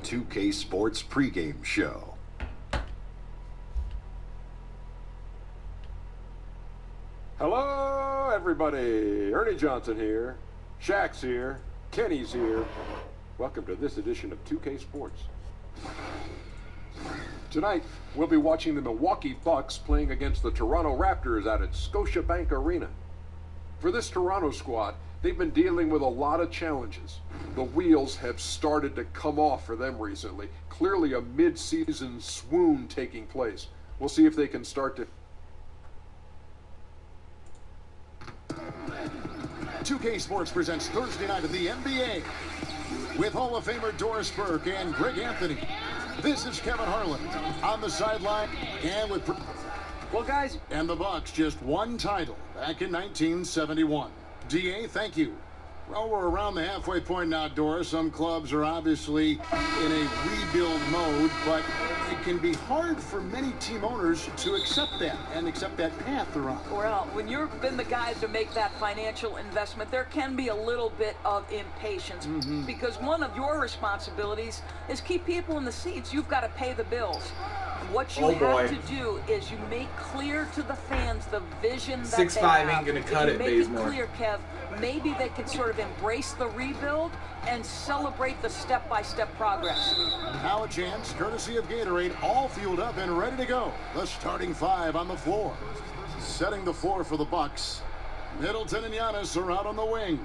2K Sports pregame show. Hello, everybody. Ernie Johnson here. Shaq's here. Kenny's here. Welcome to this edition of 2K Sports. Tonight, we'll be watching the Milwaukee Bucks playing against the Toronto Raptors out at Scotiabank Arena. For this Toronto squad, they've been dealing with a lot of challenges. The wheels have started to come off for them recently. Clearly a mid-season swoon taking place. We'll see if they can start to... 2K Sports presents Thursday night of the NBA with Hall of Famer Doris Burke and Greg Anthony. This is Kevin Harlan on the sideline and with... Well, guys... And the Bucks just one title back in 1971. DA, thank you. Well, we're around the halfway point now, Doris. Some clubs are obviously in a rebuild mode, but it can be hard for many team owners to accept that and accept that path they're on. Well, when you've been the guys to make that financial investment, there can be a little bit of impatience because one of your responsibilities is keep people in the seats. You've got to pay the bills. What you have to do is you make clear to the fans the vision that 6'5" ain't gonna cut it, Bazemore. Make it clear, Kev, maybe they could sort of embrace the rebuild and celebrate the step-by-step progress. Now a chance, courtesy of Gatorade, all fueled up and ready to go. The starting five on the floor. Setting the floor for the Bucks. Middleton and Giannis are out on the wings.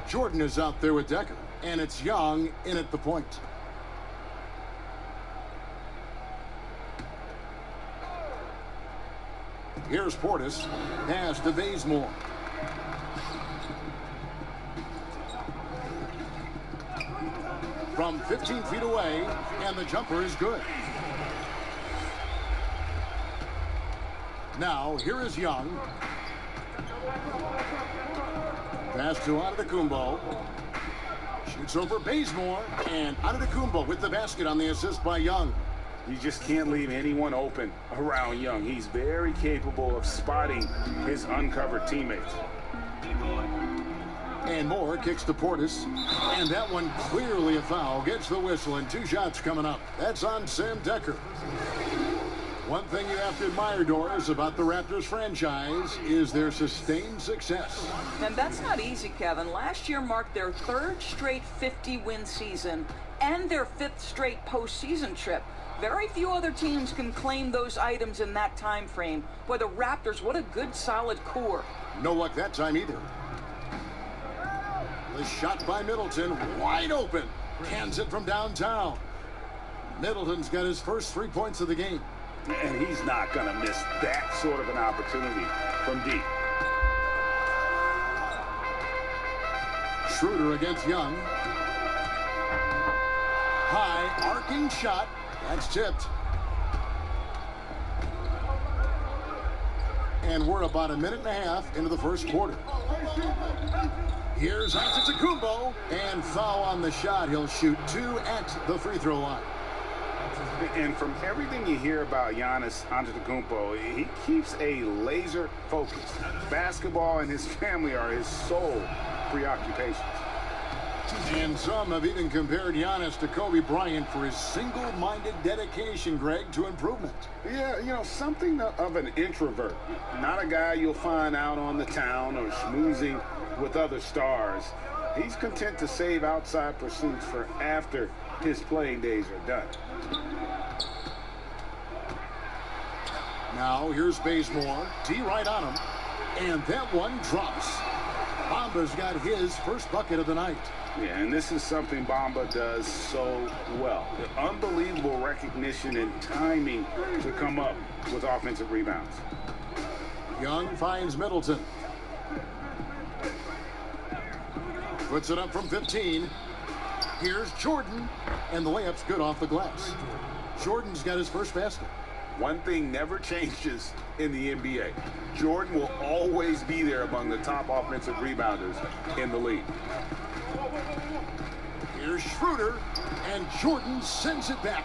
Jordan is out there with Decker, and it's Young in at the point. Here's Portis. Pass to Bazemore. From 15 feet away, and the jumper is good. Now, here is Young. Pass to Antetokounmpo. Shoots over Bazemore, and Antetokounmpo with the basket on the assist by Young. You just can't leave anyone open around Young. He's very capable of spotting his uncovered teammates. And Moore kicks to Portis. And that one clearly a foul. Gets the whistle, and two shots coming up. That's on Sam Decker. One thing you have to admire, Doris, about the Raptors franchise is their sustained success. And that's not easy, Kevin. Last year marked their third straight 50-win season and their fifth straight postseason trip. Very few other teams can claim those items in that time frame. Boy, the Raptors, what a good, solid core. No luck that time either. The shot by Middleton, wide open. Cans it from downtown. Middleton's got his first 3 points of the game. And he's not going to miss that sort of an opportunity from deep. Schroeder against Young. High, arcing shot. That's tipped. And we're about a minute and a half into the first quarter. Here's Antetokounmpo, and foul on the shot. He'll shoot 2 at the free throw line. And from everything you hear about Giannis Antetokounmpo, he keeps a laser focus. Basketball and his family are his sole preoccupations. And some have even compared Giannis to Kobe Bryant for his single-minded dedication, Greg, to improvement. Yeah, you know, something of an introvert. Not a guy you'll find out on the town or schmoozing with other stars. He's content to save outside pursuits for after his playing days are done. Now, here's Bazemore. D right on him. And that one drops. Bamba's got his first bucket of the night. Yeah, and this is something Bamba does so well. The unbelievable recognition and timing to come up with offensive rebounds. Young finds Middleton. Puts it up from 15. Here's Jordan. And the layup's good off the glass. Jordan's got his first basket. One thing never changes in the NBA. Jordan will always be there among the top offensive rebounders in the league. Here's Schroeder, and Jordan sends it back.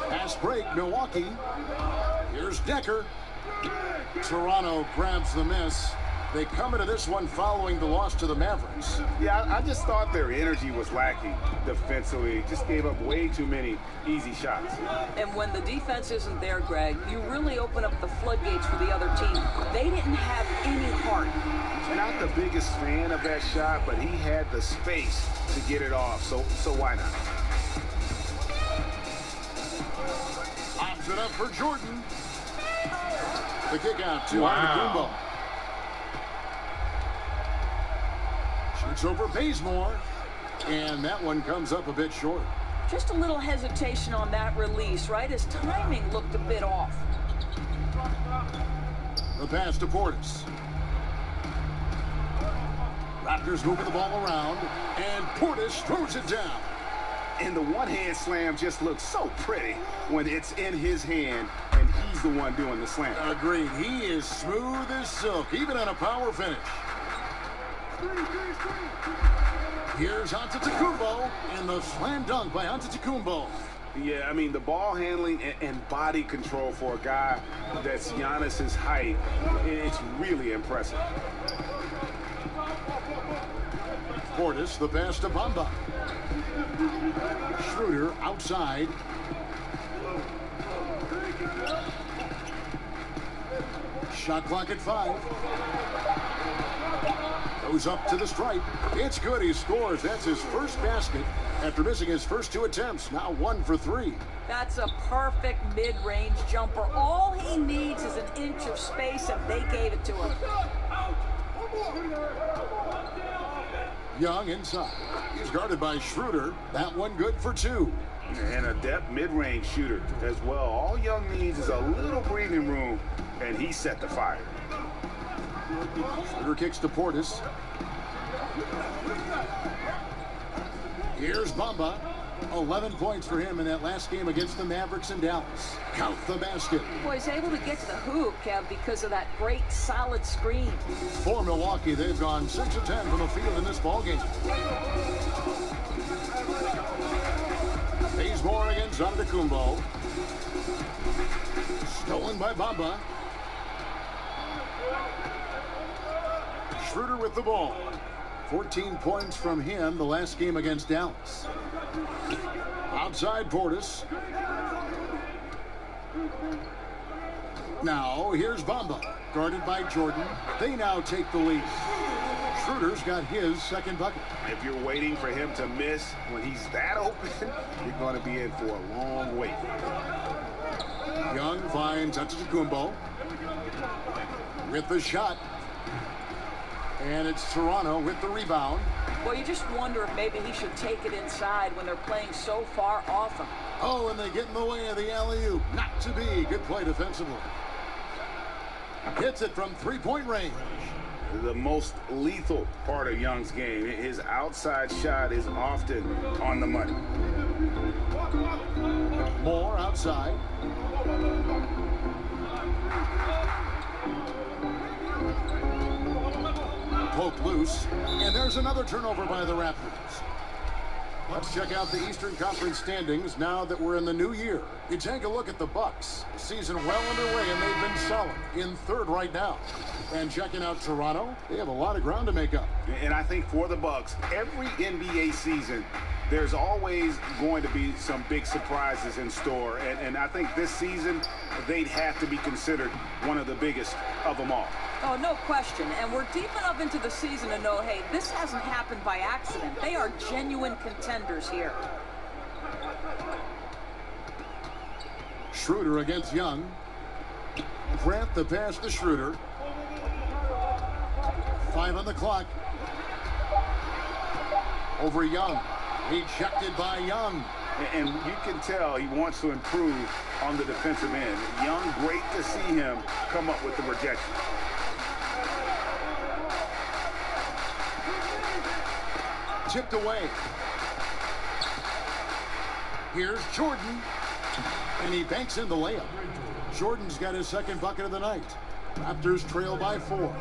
Pass break, Milwaukee. Here's Decker. Toronto grabs the miss. They come into this one following the loss to the Mavericks. Yeah, I just thought their energy was lacking defensively. Just gave up way too many easy shots. And when the defense isn't there, Greg, you really open up the floodgates for the other team. They didn't have any heart. Not the biggest fan of that shot, but he had the space to get it off, so why not? Pops it up for Jordan. The kick out to Wow. Antetokounmpo. Shoots over Bazemore. And that one comes up a bit short. Just a little hesitation on that release, right? His timing looked a bit off. The pass to Portis. Raptors moving the ball around. And Portis throws it down. And the one-hand slam just looks so pretty when it's in his hand and he's the one doing the slam. Agreed. He is smooth as silk, even on a power finish. Here's Antetokounmpo, and the slam dunk by Antetokounmpo. Yeah, I mean, the ball handling and body control for a guy that's Giannis's height, it's really impressive. Portis, the pass to Bamba. Schroeder outside. Shot clock at 5. Goes up to the stripe. It's good. He scores. That's his first basket after missing his first 2 attempts. Now 1 for 3. That's a perfect mid-range jumper. All he needs is an inch of space, and they gave it to him. Young inside. He's guarded by Schroeder. That one good for 2. And a depth mid-range shooter as well. All Young needs is a little breathing room, and he set the fire. Schroeder kicks to Portis. Here's Bamba. 11 points for him in that last game against the Mavericks in Dallas. Count the basket. Boy, he's able to get to the hoop, Kev, because of that great solid screen. For Milwaukee, they've gone 6 of 10 from the field in this ballgame. Bazemore against Antetokounmpo. Stolen by Bamba. Schroeder with the ball. 14 points from him the last game against Dallas. Outside Portis. Now here's Bamba, guarded by Jordan. They now take the lead. Schroeder's got his second bucket. If you're waiting for him to miss when he's that open, you're going to be in for a long wait. Young finds Antetokounmpo with the shot. And it's Toronto with the rebound. Well, you just wonder if maybe he should take it inside when they're playing so far off him. Oh, and they get in the way of the alley-oop. Not to be. Good play defensively. Hits it from three-point range. The most lethal part of Young's game. His outside shot is often on the money. Moore outside. Poked loose. And there's another turnover by the Raptors. Let's check out the Eastern Conference standings now that we're in the new year. You take a look at the Bucks. Season well underway, and they've been solid in third right now. And checking out Toronto, they have a lot of ground to make up. And I think for the Bucks, every NBA season, there's always going to be some big surprises in store. And I think this season, they'd have to be considered one of the biggest of them all. Oh, no question. And we're deep enough into the season to know, hey, this hasn't happened by accident. They are genuine contenders here. Schroeder against Young. Grant the pass to Schroeder. 5 on the clock. Over Young. Ejected by Young. And you can tell he wants to improve on the defensive end. Young, great to see him come up with the rejection. Tipped away. Here's Jordan. And he banks in the layup. Jordan's got his second bucket of the night. Raptors trail by 4.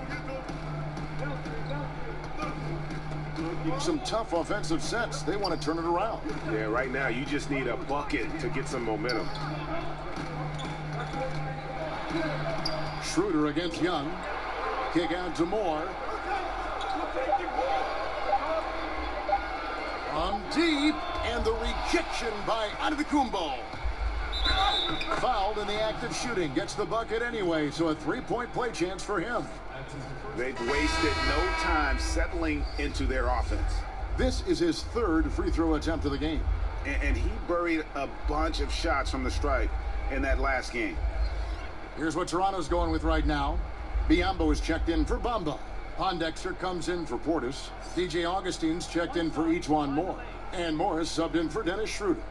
Some tough offensive sets. They want to turn it around. Yeah, right now you just need a bucket to get some momentum. Schroeder against Young. Kick out to Moore. From deep, and the rejection by Antetokounmpo. Fouled in the act of shooting. Gets the bucket anyway, so a three-point play chance for him. They've wasted no time settling into their offense. This is his third free throw attempt of the game. And he buried a bunch of shots from the stripe in that last game. Here's what Toronto's going with right now. Biyombo is checked in for Bamba. Pondexter comes in for Portis. DJ Augustine's checked in for Ejuan Moore. And Morris subbed in for Dennis Schroeder.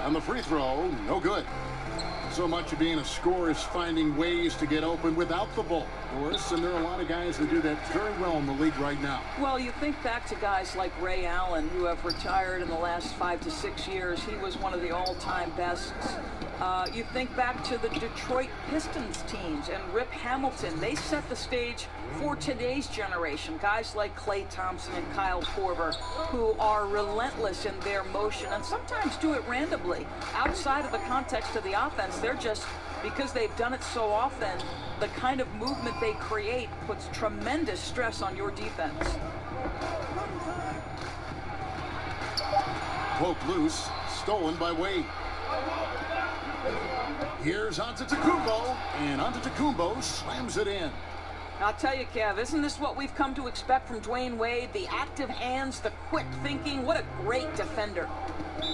And the free throw, no good. So much of being a scorer is finding ways to get open without the ball, Doris, and there are a lot of guys that do that very well in the league right now. Well, you think back to guys like Ray Allen, who have retired in the last 5 to 6 years. He was one of the all-time bests. You think back to the Detroit Pistons teams and Rip Hamilton. They set the stage for today's generation. Guys like Klay Thompson and Kyle Korver, who are relentless in their motion and sometimes do it randomly. Outside of the context of the offense, they're just, because they've done it so often, the kind of movement they create puts tremendous stress on your defense. Poke loose, stolen by Wade. Here's Antetokounmpo, and Antetokounmpo slams it in. I'll tell you, Kev, isn't this what we've come to expect from Dwayne Wade? The active hands, the quick thinking. What a great defender.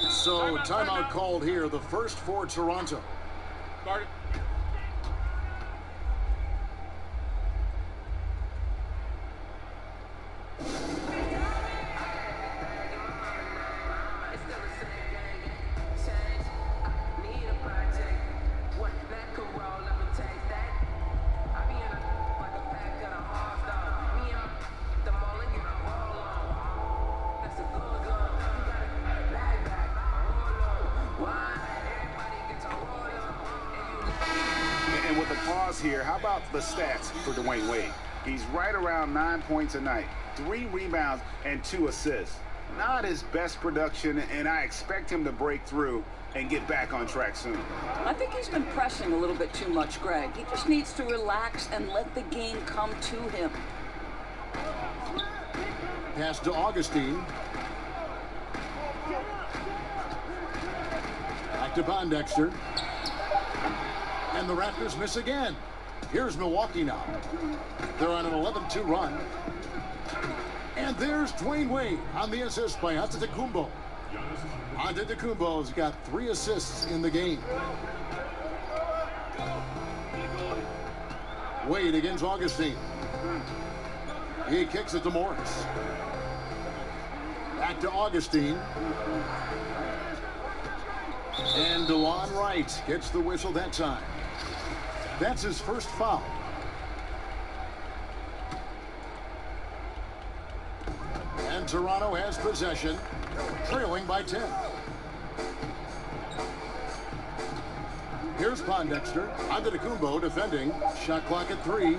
So, timeout called here, the first for Toronto. Guard it. And with a pause here, how about the stats for Dwayne Wade? He's right around 9 points a night, 3 rebounds, and 2 assists. Not his best production, and I expect him to break through and get back on track soon. I think he's been pressing a little bit too much, Greg. He just needs to relax and let the game come to him. Pass to Augustine. Back to Pondexter. And the Raptors miss again. Here's Milwaukee now. They're on an 11-2 run. And there's Dwayne Wade on the assist by Antetokounmpo. Antetokounmpo's got 3 assists in the game. Wade against Augustine. He kicks it to Morris. Back to Augustine. And DeLon Wright gets the whistle that time. That's his first foul. And Toronto has possession, trailing by 10. Here's Pondexter. Antetokounmpo defending. Shot clock at 3.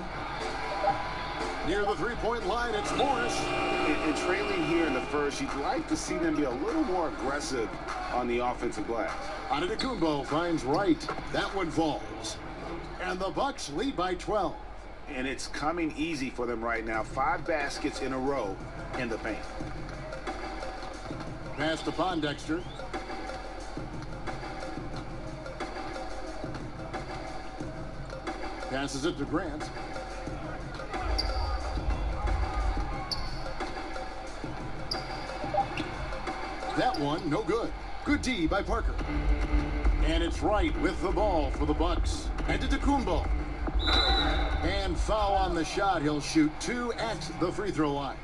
Near the three-point line, it's Morris. And trailing here in the first, you'd like to see them be a little more aggressive on the offensive glass. Antetokounmpo finds Wright. That one falls. And the Bucks lead by 12. And it's coming easy for them right now. 5 baskets in a row in the paint. Pass to Pondexter. Passes it to Grant. That one, no good. Good D by Parker. And it's Wright with the ball for the Bucks. Antetokounmpo. And foul on the shot. He'll shoot 2 at the free throw line.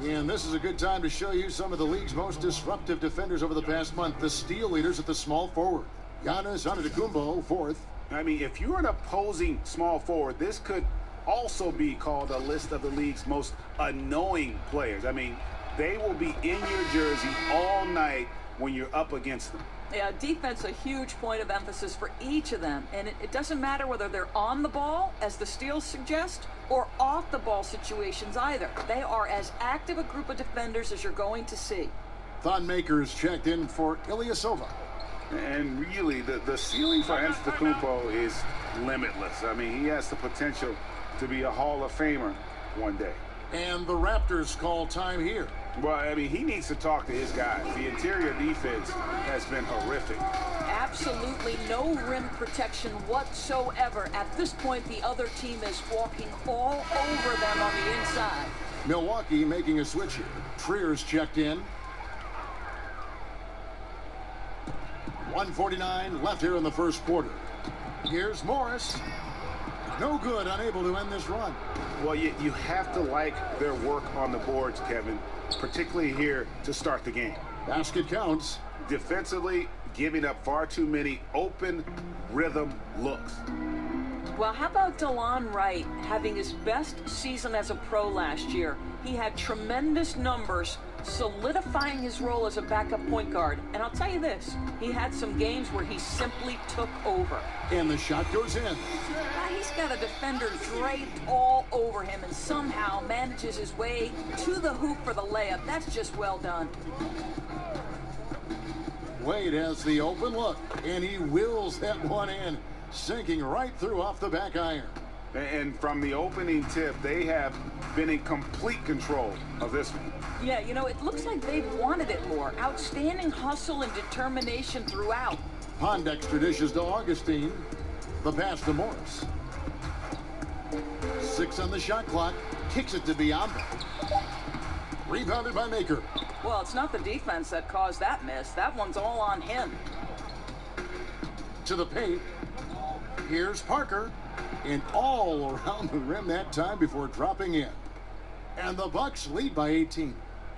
And this is a good time to show you some of the league's most disruptive defenders over the past month. The steal leaders at the small forward. Giannis Antetokounmpo, 4th. I mean, if you're an opposing small forward, this could also be called a list of the league's most annoying players. I mean, they will be in your jersey all night when you're up against them. Yeah, defense a huge point of emphasis for each of them. And it doesn't matter whether they're on the ball, as the steals suggest, or off the ball situations either. They are as active a group of defenders as you're going to see. Thon Makers checked in for Ilyasova. And really, the ceiling for Antetokounmpo is limitless. I mean, he has the potential to be a Hall of Famer one day. And the Raptors call time here. Well, I mean, he needs to talk to his guys. The interior defense has been horrific. Absolutely no rim protection whatsoever. At this point, the other team is walking all over them on the inside. Milwaukee making a switch here. Trier's checked in. 1:49 left here in the first quarter. Here's Morris. No good, unable to end this run. Well, you have to like their work on the boards, Kevin, particularly here to start the game. Basket counts. Defensively, giving up far too many open rhythm looks. Well, how about DeLon Wright having his best season as a pro last year? He had tremendous numbers, solidifying his role as a backup point guard. And I'll tell you this, he had some games where he simply took over. And the shot goes in. He's got a defender draped all over him and somehow manages his way to the hoop for the layup. That's just well done. Wade has the open look, and he wills that one in, sinking right through off the back iron. And from the opening tip, they have been in complete control of this one. Yeah, you know, it looks like they've wanted it more. Outstanding hustle and determination throughout. Pondexter dishes to Augustine. The pass to Morris. 6 on the shot clock. Kicks it to Biombo. Rebounded by Maker. Well, it's not the defense that caused that miss. That one's all on him. To the paint. Here's Parker. And all around the rim that time before dropping in. And the Bucks lead by 18.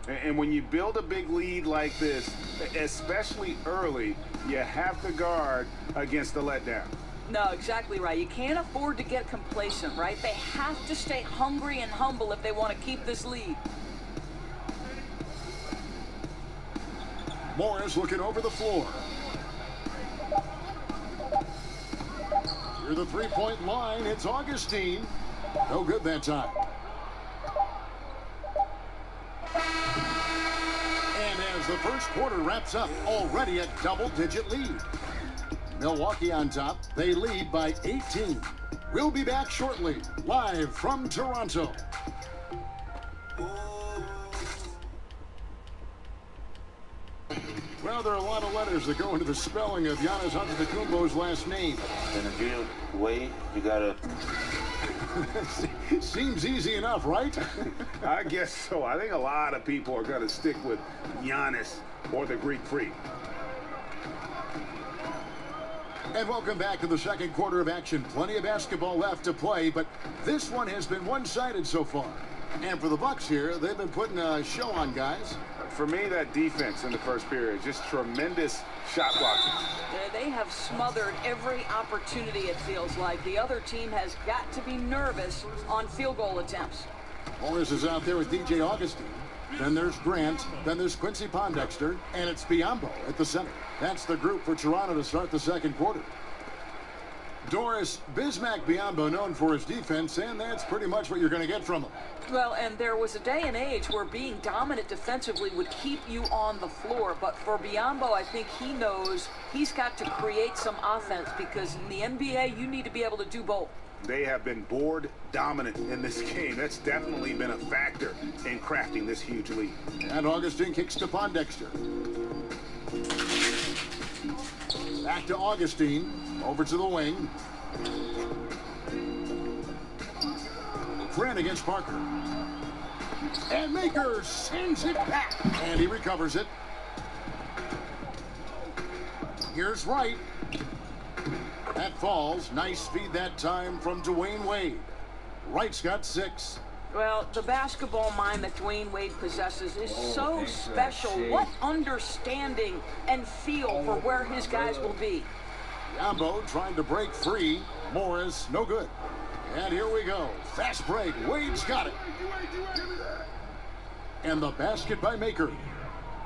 And when you build a big lead like this, especially early, you have to guard against the letdown. No, exactly right. You can't afford to get complacent, right? They have to stay hungry and humble if they want to keep this lead. Morris looking over the floor. Near the three-point line, it's Augustine. No good that time. And as the first quarter wraps up, already a double-digit lead. Milwaukee on top. They lead by 18. We'll be back shortly, live from Toronto. Well, there are a lot of letters that go into the spelling of Giannis Antetokounmpo's last name. In a real way, you gotta... Seems easy enough, right? I guess so. I think a lot of people are going to stick with Giannis or the Greek Freak. And welcome back to the second quarter of action. Plenty of basketball left to play, but this one has been one-sided so far. And for the Bucks here, they've been putting a show on, guys. For me, that defense in the first period, just tremendous shot blocking. They have smothered every opportunity, it feels like. The other team has got to be nervous on field goal attempts. Morris is out there with DJ Augustine. Then there's Grant. Then there's Quincy Pondexter. And it's Biombo at the center. That's the group for Toronto to start the second quarter. Doris Bismack Biombo known for his defense, and that's pretty much what you're going to get from him. Well, and there was a day and age where being dominant defensively would keep you on the floor. But for Biombo, I think he knows he's got to create some offense because in the NBA, you need to be able to do both. They have been board dominant in this game. That's definitely been a factor in crafting this huge lead. And Augustine kicks to Pondexter. Back to Augustine. Over to the wing. Grant against Parker. And Maker sends it back. And he recovers it. Here's Wright. That falls. Nice feed that time from Dwayne Wade. Wright's got 6. Well, the basketball mind that Dwayne Wade possesses is so special. What understanding and feel for where his guys will be. Biombo trying to break free. Morris, no good. And here we go. Fast break. Wade's got it. And the basket by Maker.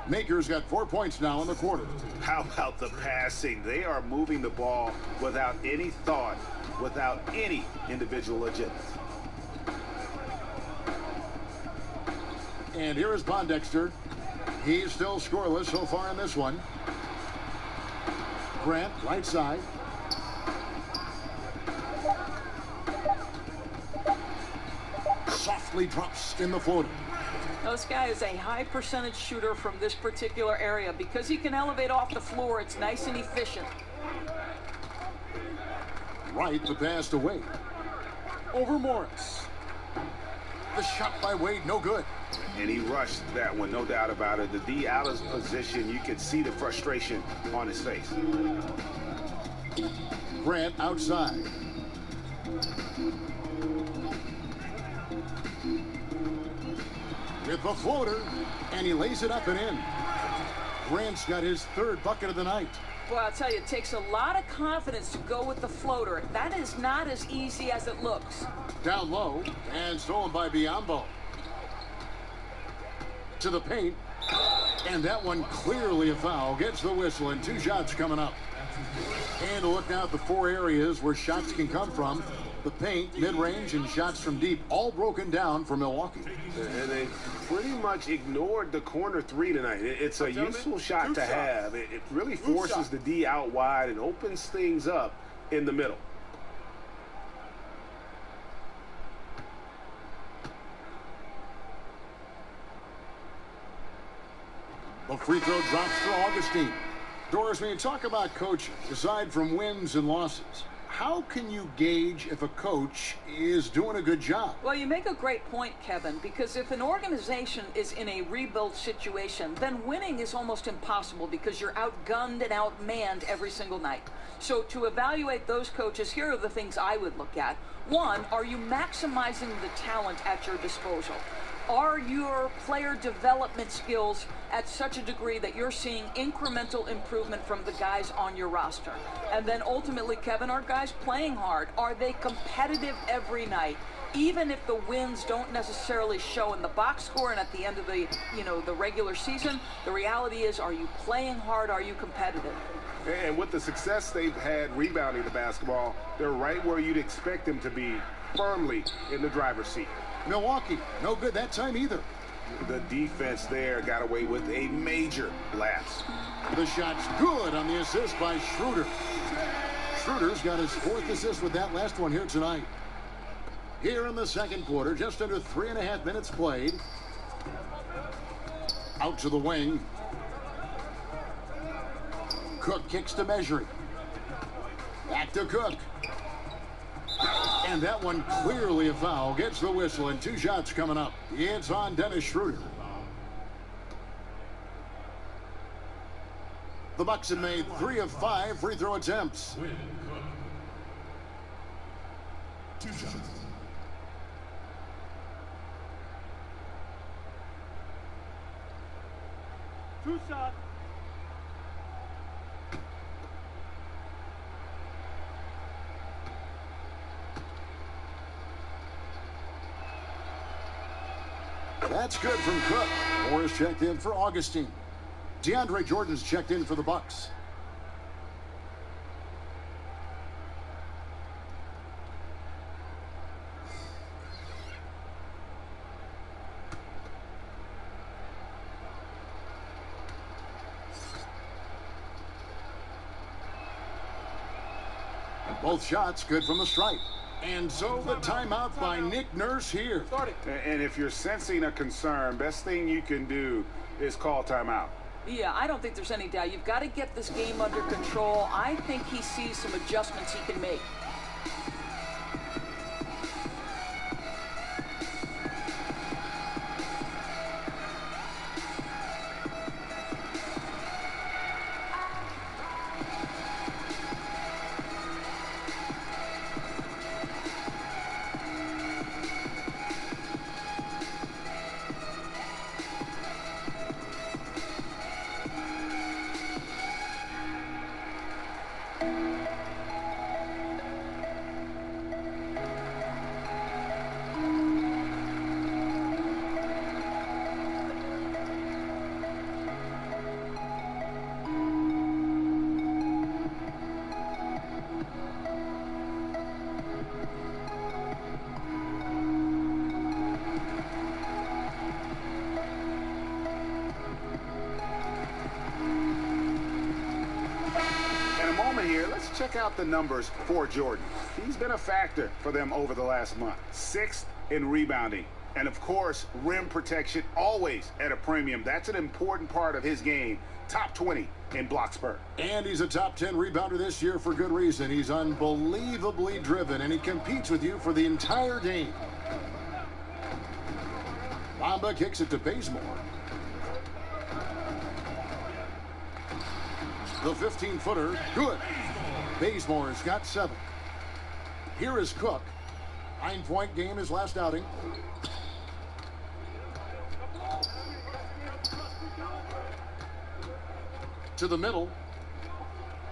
Maker's got 4 points now in the quarter. How about the passing? They are moving the ball without any thought, without any individual agenda. And here is Pondexter. He's still scoreless so far in this one. Grant, right side. Softly drops in the floater. This guy is a high percentage shooter from this particular area. Because he can elevate off the floor, it's nice and efficient. Right, the pass to Wade. Over Morris. The shot by Wade, no good. And he rushed that one, no doubt about it. The D out of position, you could see the frustration on his face. Grant outside. With the floater, and he lays it up and in. Grant's got his third bucket of the night. Well, I'll tell you, it takes a lot of confidence to go with the floater. That is not as easy as it looks. Down low, and stolen by Biombo. To the paint, and that one clearly a foul. Gets the whistle, and 2 shots coming up. And look now at the 4 areas where shots can come from. The paint, mid-range, and shots from deep, all broken down for Milwaukee. And they pretty much ignored the corner 3 tonight. It's a useful shot to have. It really forces the D out wide and opens things up in the middle. The free throw drops for Augustine. Doris, when you talk about coaching, aside from wins and losses, how can you gauge if a coach is doing a good job? Well, you make a great point, Kevin, because if an organization is in a rebuild situation, then winning is almost impossible because you're outgunned and outmanned every single night. So to evaluate those coaches, here are the things I would look at. One, are you maximizing the talent at your disposal? Are your player development skills at such a degree that you're seeing incremental improvement from the guys on your roster? And then ultimately, Kevin, are guys playing hard? Are they competitive every night? Even if the wins don't necessarily show in the box score and at the end of the, the regular season, the reality is, are you playing hard? Are you competitive? And with the success they've had rebounding the basketball, they're right where you'd expect them to be, firmly in the driver's seat. Milwaukee, no good that time either. The defense there got away with a major lapse. The shot's good on the assist by Schroeder. Schroeder's got his 4th assist with that last one here tonight. Here in the second quarter, just under 3.5 minutes played. Out to the wing. Cook kicks to Measuring. Back to Cook. And that one clearly a foul. Gets the whistle, and 2 shots coming up. It's on Dennis Schroeder. The Bucks have made 3 of 5 free throw attempts. 2 shots. Two shots. That's good from Cook. Morris checked in for Augustine. DeAndre Jordan's checked in for the Bucks. Both shots good from the stripe. And so the timeout by Nick Nurse here. And if you're sensing a concern, best thing you can do is call timeout. Yeah, I don't think there's any doubt. You've got to get this game under control. I think he sees some adjustments he can make. Let's check out the numbers for Jordan. He's been a factor for them over the last month. 6th in rebounding. And, of course, rim protection always at a premium. That's an important part of his game. Top 20 in block spurt. And he's a top 10 rebounder this year for good reason. He's unbelievably driven, and he competes with you for the entire game. Bamba kicks it to Bazemore. The 15-footer, good. Bazemore's got 7. Here is Cook. 9-point game his last outing. To the middle.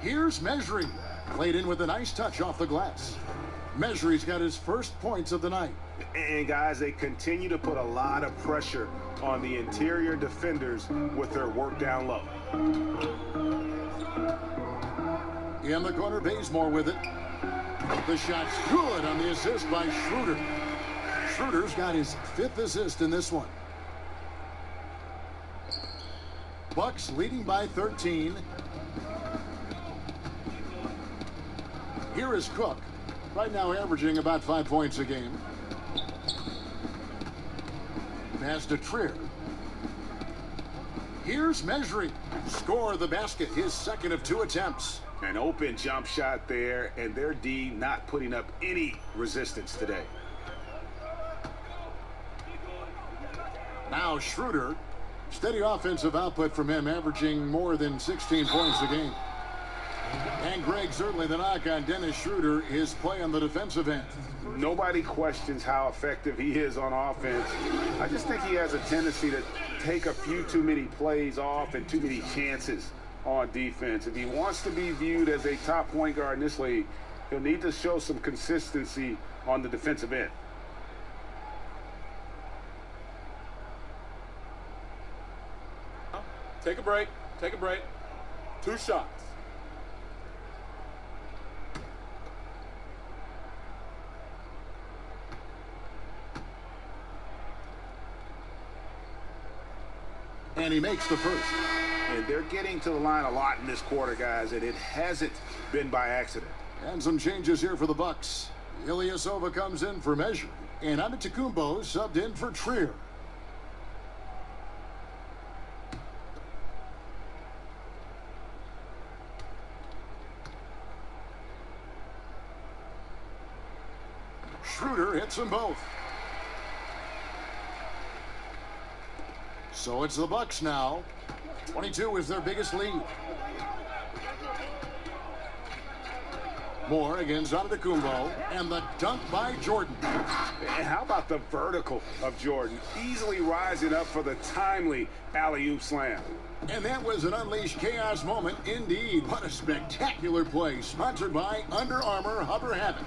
Here's Mesri. Played in with a nice touch off the glass. Mesri's got his first points of the night. And, guys, they continue to put a lot of pressure on the interior defenders with their work down low. In the corner, Bazemore with it. The shot's good on the assist by Schroeder. Schroeder's got his 5th assist in this one. Bucks leading by 13. Here is Cook. Right now averaging about 5 points a game. Pass to Trier. Here's Mesri. Score the basket, his 2nd of 2 attempts. An open jump shot there, and their D not putting up any resistance today. Now Schroeder. Steady offensive output from him, averaging more than 16 points a game. And Greg, certainly the knock on Dennis Schroeder, his play on the defensive end. Nobody questions how effective he is on offense. I just think he has a tendency to take a few too many plays off and too many chances on defense. If he wants to be viewed as a top point guard in this league, he'll need to show some consistency on the defensive end. Take a break. Take a break. 2 shots. And he makes the first. And they're getting to the line a lot in this quarter, guys, and it hasn't been by accident. And some changes here for the Bucks. Ilyasova comes in for Mesri, and Antetokounmpo subbed in for Trier. Schroeder hits them both. So it's the Bucks now. 22 is their biggest lead. Moore against Antetokounmpo, and the dunk by Jordan. And how about the vertical of Jordan, easily rising up for the timely alley-oop slam. And that was an unleashed chaos moment indeed. What a spectacular play, sponsored by Under Armour Hover Habit.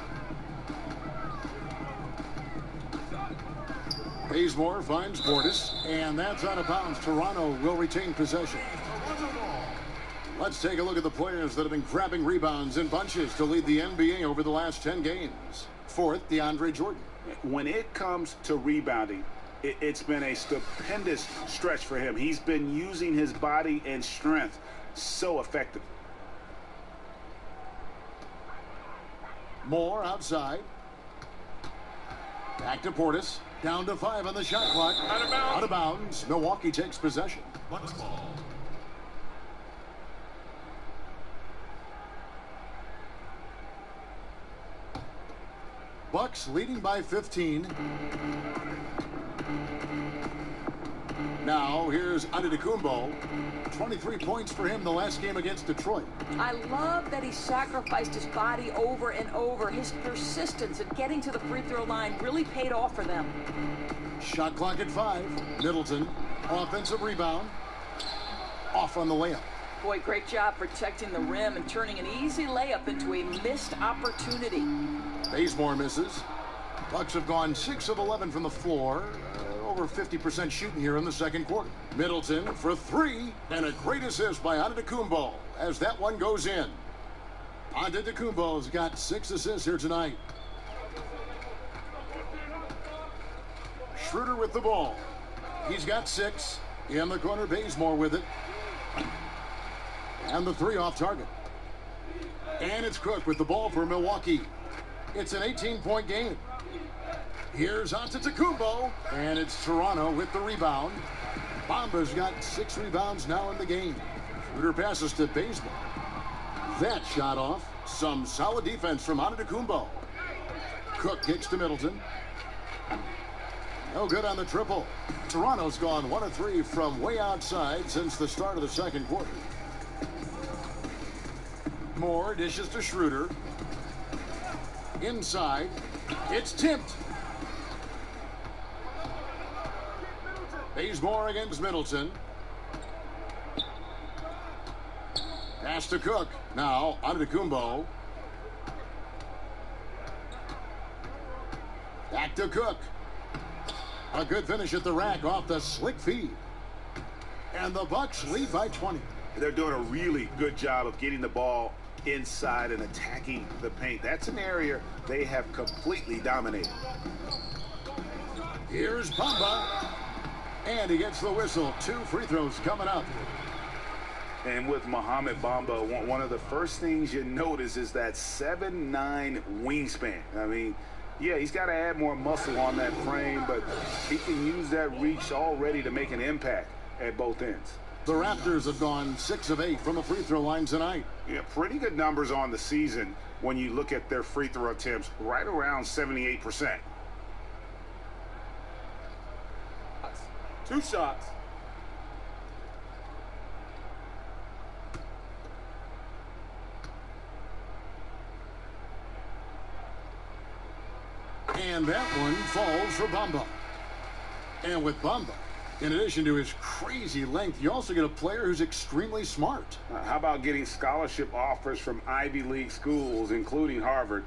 Bazemore finds Portis, and that's out of bounds. Toronto will retain possession. Let's take a look at the players that have been grabbing rebounds in bunches to lead the NBA over the last 10 games. 4th, DeAndre Jordan. When it comes to rebounding, it's been a stupendous stretch for him. He's been using his body and strength so effectively. Moore outside. Back to Portis. Down to 5 on the shot clock. Out of bounds. Milwaukee takes possession. Bucks ball. Bucks leading by 15. Now here's Antetokounmpo. 23 points for him the last game against Detroit. I love that he sacrificed his body over and over. His persistence in getting to the free throw line really paid off for them. Shot clock at 5. Middleton, offensive rebound. Off on the layup. Boy, great job protecting the rim and turning an easy layup into a missed opportunity. Bazemore misses. Bucks have gone 6 of 11 from the floor. Over 50% shooting here in the second quarter. Middleton for 3, and a great assist by Antetokounmpo as that one goes in. Antetokounmpo's got 6 assists here tonight. Schroeder with the ball. He's got 6. In the corner, Bazemore with it. And the 3 off target. And it's Cook with the ball for Milwaukee. It's an 18-point game. Here's Antetokounmpo, and it's Toronto with the rebound. Bamba's got 6 rebounds now in the game. Schroeder passes to Bazemore. That shot off. Some solid defense from Antetokounmpo. Cook kicks to Middleton. No good on the triple. Toronto's gone 1 of 3 from way outside since the start of the second quarter. Moore dishes to Schroeder. Inside. It's tipped. Bazemore against Middleton. Pass to Cook. Now, Antetokounmpo. Back to Cook. A good finish at the rack off the slick feed. And the Bucks lead by 20. They're doing a really good job of getting the ball inside and attacking the paint. That's an area they have completely dominated. Here's Bamba. And he gets the whistle. 2 free throws coming up. And with Mohamed Bamba, one of the first things you notice is that 7'9" wingspan. I mean, yeah, he's got to add more muscle on that frame, but he can use that reach already to make an impact at both ends. The Raptors have gone 6 of 8 from the free throw line tonight. Yeah, pretty good numbers on the season when you look at their free throw attempts, right around 78%. 2 shots. And that one falls for Bamba. And with Bamba, in addition to his crazy length, you also get a player who's extremely smart. How about getting scholarship offers from Ivy League schools, including Harvard?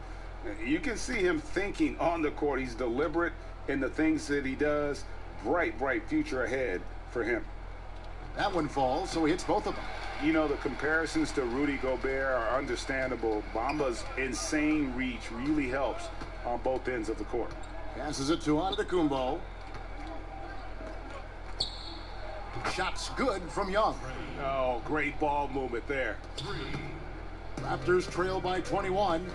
You can see him thinking on the court. He's deliberate in the things that he does. Bright, bright future ahead for him. That one falls, so he hits both of them. You know, the comparisons to Rudy Gobert are understandable. Bamba's insane reach really helps on both ends of the court. Passes it to Antetokounmpo. Shot's good from Young. Oh, great ball movement there. Raptors trail by 21.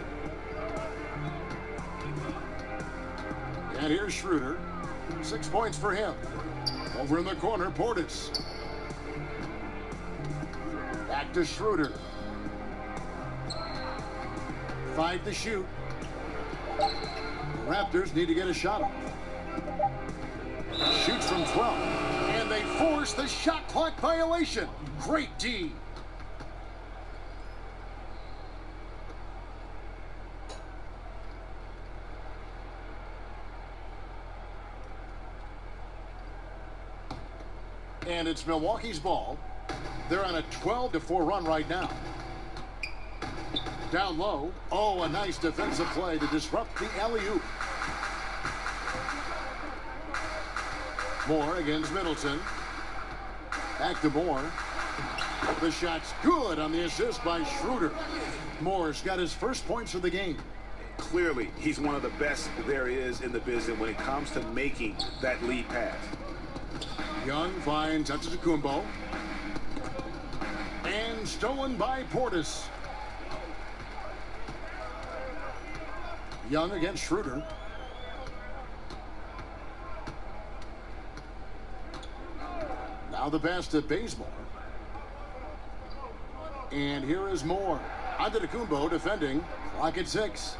And here's Schroeder. 6 points for him. Over in the corner, Portis. Back to Schroeder. 5 to shoot. The Raptors need to get a shot off. Shoots from 12. And they force the shot clock violation. Great D. And it's Milwaukee's ball. They're on a 12-4 run right now. Down low. Oh, a nice defensive play to disrupt the alley-oop. Moore against Middleton. Back to Moore. The shot's good on the assist by Schroeder. Moore's got his first points of the game. Clearly, he's one of the best there is in the business when it comes to making that lead pass. Young finds Antetokounmpo. And stolen by Portis. Young against Schroeder. Now the pass to Bazemore. And here is Moore. Antetokounmpo defending. Clock at 6.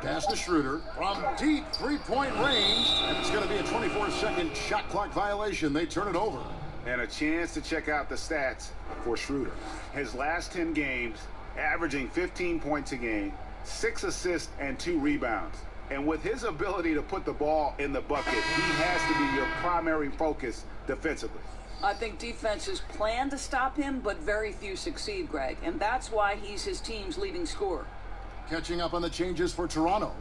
Pass to Schroeder from deep three-point range. And it's going to be a 24-second shot clock violation. They turn it over. And a chance to check out the stats for Schroeder. His last 10 games, averaging 15 points a game, 6 assists and 2 rebounds. And with his ability to put the ball in the bucket, he has to be your primary focus defensively. I think defenses plan to stop him, but very few succeed, Greg. And that's why he's his team's leading scorer. Catching up on the changes for Toronto.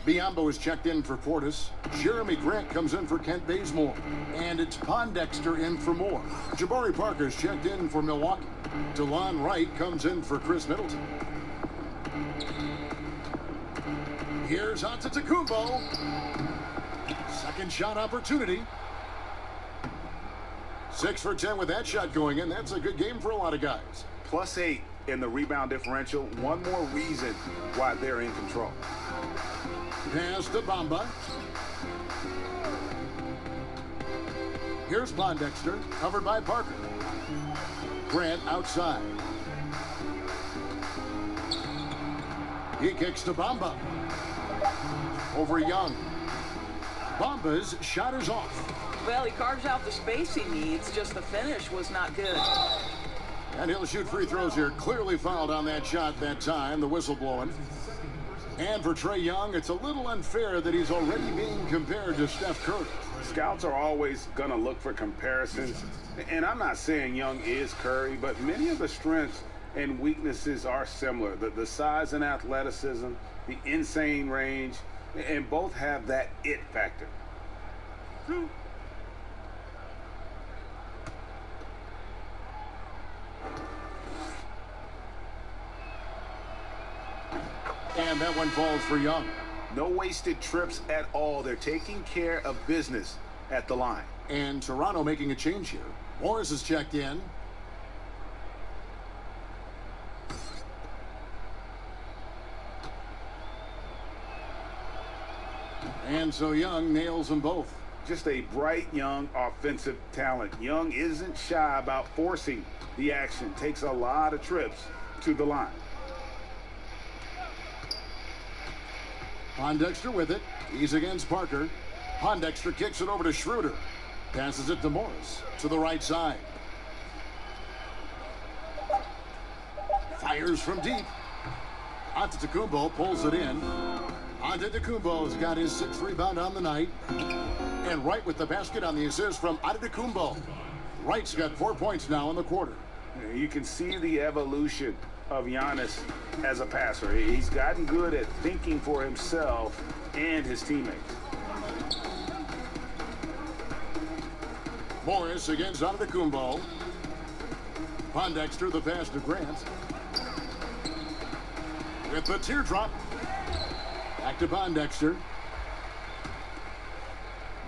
Biyombo is checked in for Portis. Jeremy Grant comes in for Kent Bazemore. And it's Pondexter in for Moore. Jabari Parker's checked in for Milwaukee. DeLon Wright comes in for Chris Middleton. Here's Antetokounmpo. Second shot opportunity. 6 for 10 with that shot going in. That's a good game for a lot of guys. +8 in the rebound differential. One more reason why they're in control. Pass to Bamba. Here's Pondexter, covered by Parker. Grant outside. He kicks to Bamba. Over Young. Bamba's shot is off. Well, he carves out the space he needs, just the finish was not good. And he'll shoot free throws here. Clearly fouled on that shot that time, the whistle blowing. And for Trae Young, it's a little unfair that he's already being compared to Steph Curry. Scouts are always going to look for comparisons. And I'm not saying Young is Curry, but many of the strengths and weaknesses are similar. The size and athleticism, the insane range, and both have that it factor. And that one falls for Young. No wasted trips at all. They're taking care of business at the line. And Toronto making a change here. Morris is checked in. And so Young nails them both. Just a bright, young, offensive talent. Young isn't shy about forcing the action. Takes a lot of trips to the line. Pondexter with it. He's against Parker. Pondexter kicks it over to Schroeder. Passes it to Morris to the right side. Fires from deep. Antetokounmpo pulls it in. Antetokounmpo's got his 6th rebound on the night. And Wright with the basket on the assist from Antetokounmpo. Wright's got 4 points now in the quarter. You can see the evolution of Giannis as a passer. He's gotten good at thinking for himself and his teammates. Morris against Antetokounmpo. Pondexter, the pass to Grant. With the teardrop. Back to Pondexter.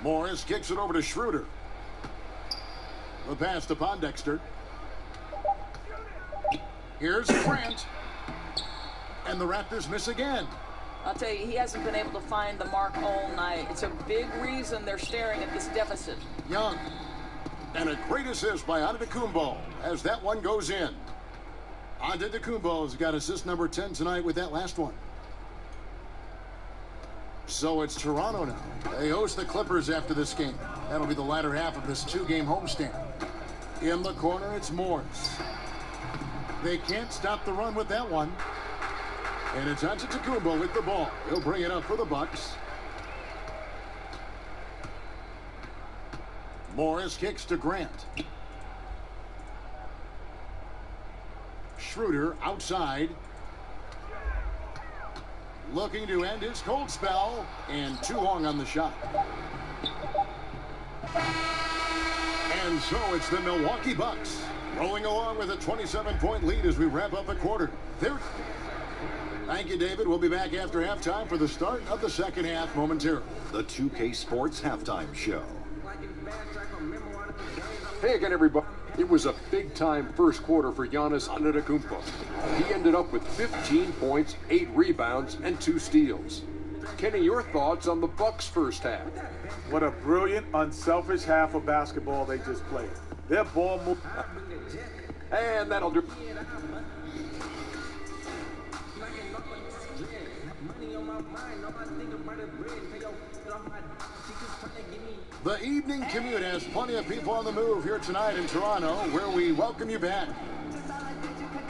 Morris kicks it over to Schroeder. The pass to Pondexter. Here's Grant. And the Raptors miss again. I'll tell you, he hasn't been able to find the mark all night. It's a big reason they're staring at this deficit. Young. And a great assist by Antetokounmpo as that one goes in. Antetokounmpo's got assist number 10 tonight with that last one. So it's Toronto now. They host the Clippers after this game. That'll be the latter half of this 2-game homestand. In the corner, it's Morris. They can't stop the run with that one. And it's Antetokounmpo with the ball. He'll bring it up for the Bucks. Morris kicks to Grant. Schroeder outside. Looking to end his cold spell. And too long on the shot. And so it's the Milwaukee Bucks rolling along with a 27-point lead as we wrap up the quarter. Thank you, David. We'll be back after halftime for the start of the second half momentarily. The 2K Sports Halftime Show. Hey again, everybody. It was a big-time first quarter for Giannis Antetokounmpo. He ended up with 15 points, 8 rebounds, and 2 steals. Kenny, your thoughts on the Bucks' first half? What a brilliant, unselfish half of basketball they just played. Their ball moved. And that'll do. The evening commute has plenty of people on the move here tonight in Toronto, where we welcome you back.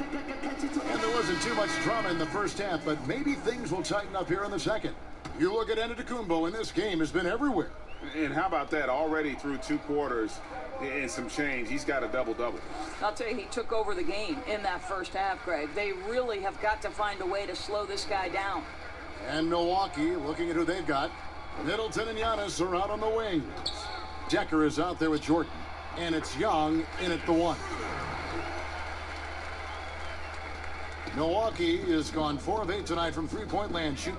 And there wasn't too much drama in the first half, but maybe things will tighten up here in the second. You look at Antetokounmpo, and this game has been everywhere. And how about that? Already through 2 quarters and some change, he's got a double-double. I'll tell you, he took over the game in that first half, Greg. They really have got to find a way to slow this guy down. And Milwaukee, looking at who they've got. Middleton and Giannis are out on the wings. Decker is out there with Jordan. And it's Young in at the 1. Milwaukee has gone 4 of 8 tonight from three-point land. Shoot.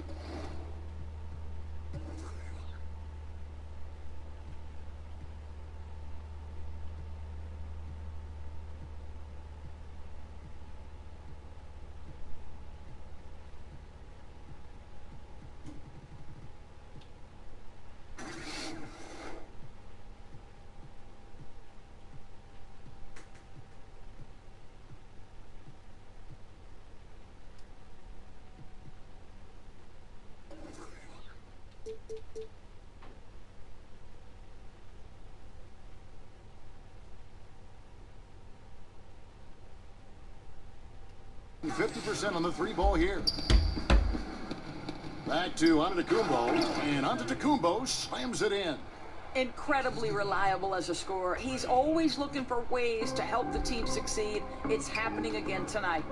50% on the three ball here. Back to Antetokounmpo, and Antetokounmpo slams it in. Incredibly reliable as a scorer. He's always looking for ways to help the team succeed. It's happening again tonight.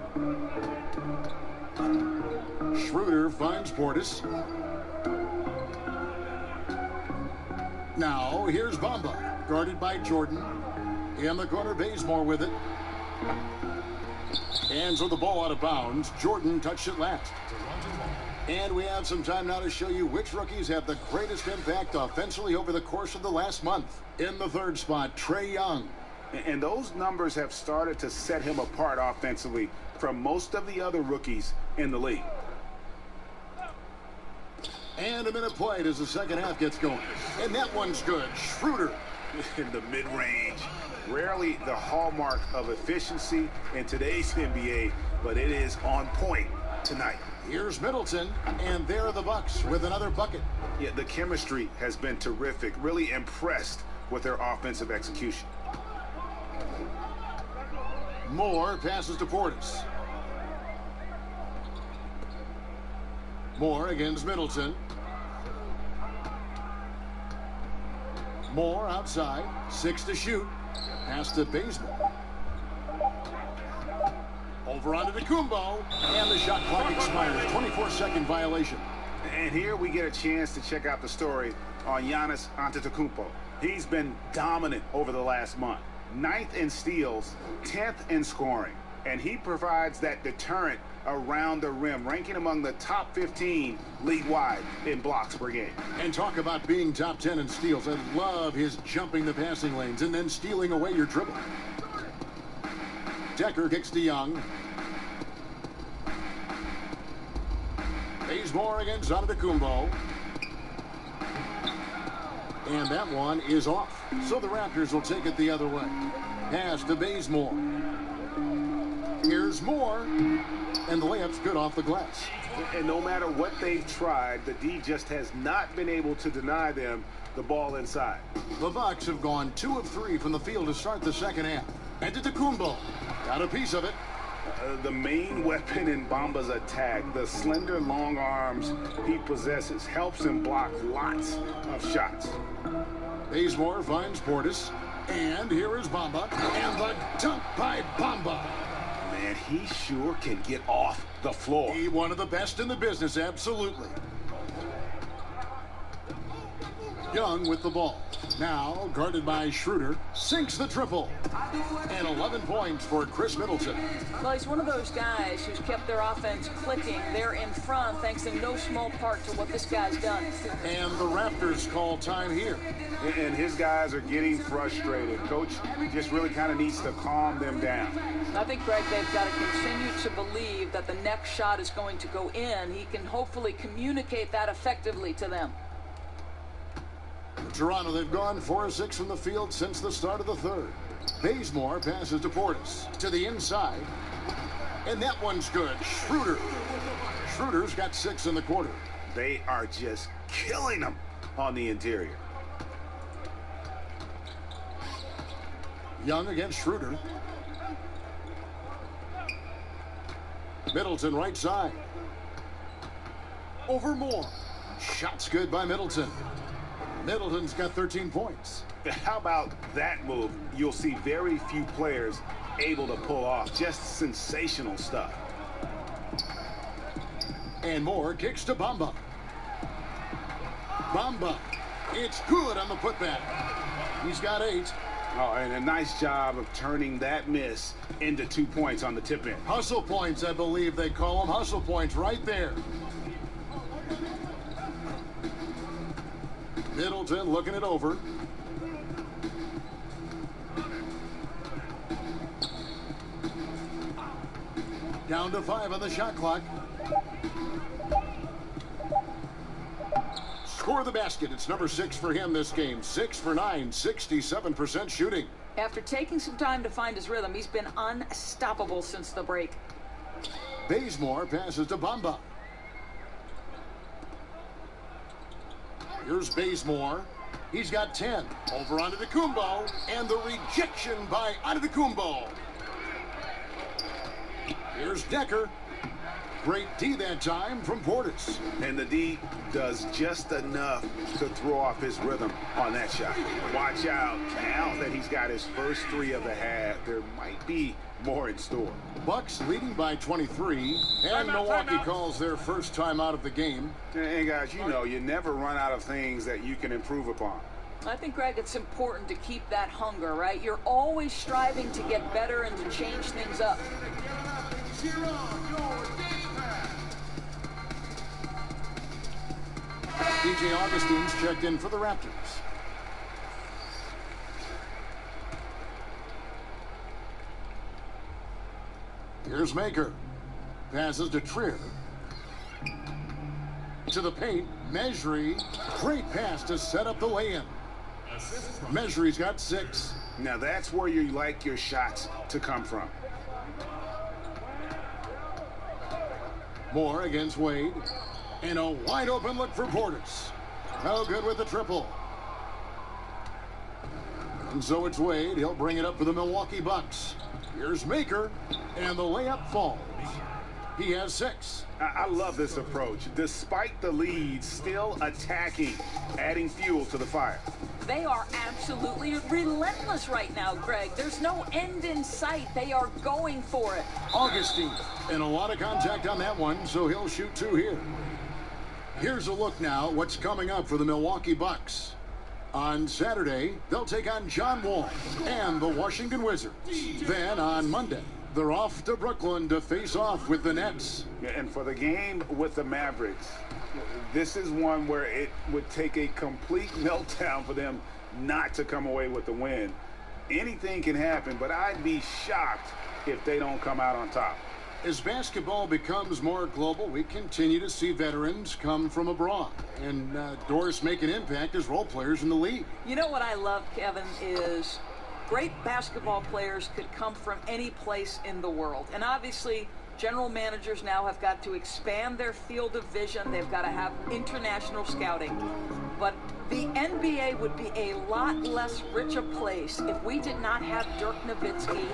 Schroeder finds Portis. Now, here's Bamba, guarded by Jordan. In the corner, Bazemore with it. Hands with the ball out of bounds. Jordan touched it last. And we have some time now to show you which rookies have the greatest impact offensively over the course of the last month. In the third spot, Trae Young. And those numbers have started to set him apart offensively from most of the other rookies in the league. And a minute played as the second half gets going. And that one's good. Schroeder. In the mid-range. Rarely the hallmark of efficiency in today's NBA, but it is on point tonight. Here's Middleton, and there are the Bucks with another bucket. Yeah, the chemistry has been terrific. Really impressed with their offensive execution. Moore passes to Portis. Moore against Middleton. Moore outside, 6 to shoot. Pass to Bazemore. Over onto Antetokounmpo, and the shot clock expires. 24-second violation. And here we get a chance to check out the story on Giannis Antetokounmpo. He's been dominant over the last month. 9th in steals, 10th in scoring. And he provides that deterrent around the rim, ranking among the top 15 league-wide in blocks per game. And talk about being top 10 in steals. I love his jumping the passing lanes and then stealing away your dribble. Decker kicks to Young. Bazemore against Antetokounmpo. And that one is off. So the Raptors will take it the other way. Pass to Bazemore. Here's Moore. And the layup's good off the glass. And no matter what they've tried, the D just has not been able to deny them the ball inside. The Bucks have gone 2 of 3 from the field to start the second half. Antetokounmpo got a piece of it. The main weapon in Bamba's attack, the slender long arms he possesses, helps him block lots of shots. Bazemore finds Portis. And here is Bamba. And the dunk by Bamba. Man, he sure can get off the floor. He one of the best in the business, absolutely. Young with the ball. Now, guarded by Schroeder, sinks the triple. And 11 points for Chris Middleton. Well, he's one of those guys who's kept their offense clicking. They're in front thanks in no small part to what this guy's done. And the Raptors call time here. And his guys are getting frustrated. Coach just really kind of needs to calm them down. I think, Greg, they've got to continue to believe that the next shot is going to go in. He can hopefully communicate that effectively to them. Toronto, they've gone 4 of 6 from the field since the start of the third. Bazemore passes to Portis. To the inside. And that one's good. Schroeder. Schroeder's got 6 in the quarter. They are just killing them on the interior. Young against Schroeder. Middleton right side. Over Moore. Shot's good by Middleton. Middleton's got 13 points. How about that move? You'll see very few players able to pull off. Just sensational stuff. And Moore kicks to Bamba. Bamba. It's good on the putback. He's got 8. Oh, and a nice job of turning that miss into 2 points on the tip in. Hustle points, I believe they call them. Hustle points right there. Middleton looking it over. Down to 5 on the shot clock. Score the basket. It's number 6 for him this game. 6 for 9, 67% shooting. After taking some time to find his rhythm, he's been unstoppable since the break. Bazemore passes to Bamba. Here's Bazemore. He's got 10. Over onto Antetokounmpo. And the rejection by Antetokounmpo. Here's Decker. Great D that time from Portis. And the D does just enough to throw off his rhythm on that shot. Watch out. Now that he's got his first three of the half, there might be more in store. Bucks leading by 23, and Milwaukee calls their first time out of the game. And guys, you know, you never run out of things that you can improve upon. I think, Greg, it's important to keep that hunger, right? You're always striving to get better and to change things up. DJ Augustine's checked in for the Raptors. Here's Maker. Passes to Trier. To the paint. Mejri. Great pass to set up the lay-in. Mejri's got 6. Now that's where you like your shots to come from. Moore against Wade. And a wide open look for Portis. No good with the triple. And so it's Wade. He'll bring it up for the Milwaukee Bucks. Here's Maker. And the layup falls. He has 6. I love this approach. Despite the lead, still attacking, adding fuel to the fire. They are absolutely relentless right now, Greg. There's no end in sight. They are going for it. Augustine. And a lot of contact on that one, so he'll shoot 2 here. Here's a look now what's coming up for the Milwaukee Bucks. On Saturday, they'll take on John Wall and the Washington Wizards. Then on Monday, they're off to Brooklyn to face off with the Nets. And for the game with the Mavericks, this is one where it would take a complete meltdown for them not to come away with the win. Anything can happen, but I'd be shocked if they don't come out on top. As basketball becomes more global, we continue to see veterans come from abroad and doors make an impact as role players in the league. You know what I love, Kevin, is great basketball players could come from any place in the world. And obviously, general managers now have got to expand their field of vision. They've got to have international scouting. But the NBA would be a lot less rich a place if we did not have Dirk Nowitzki,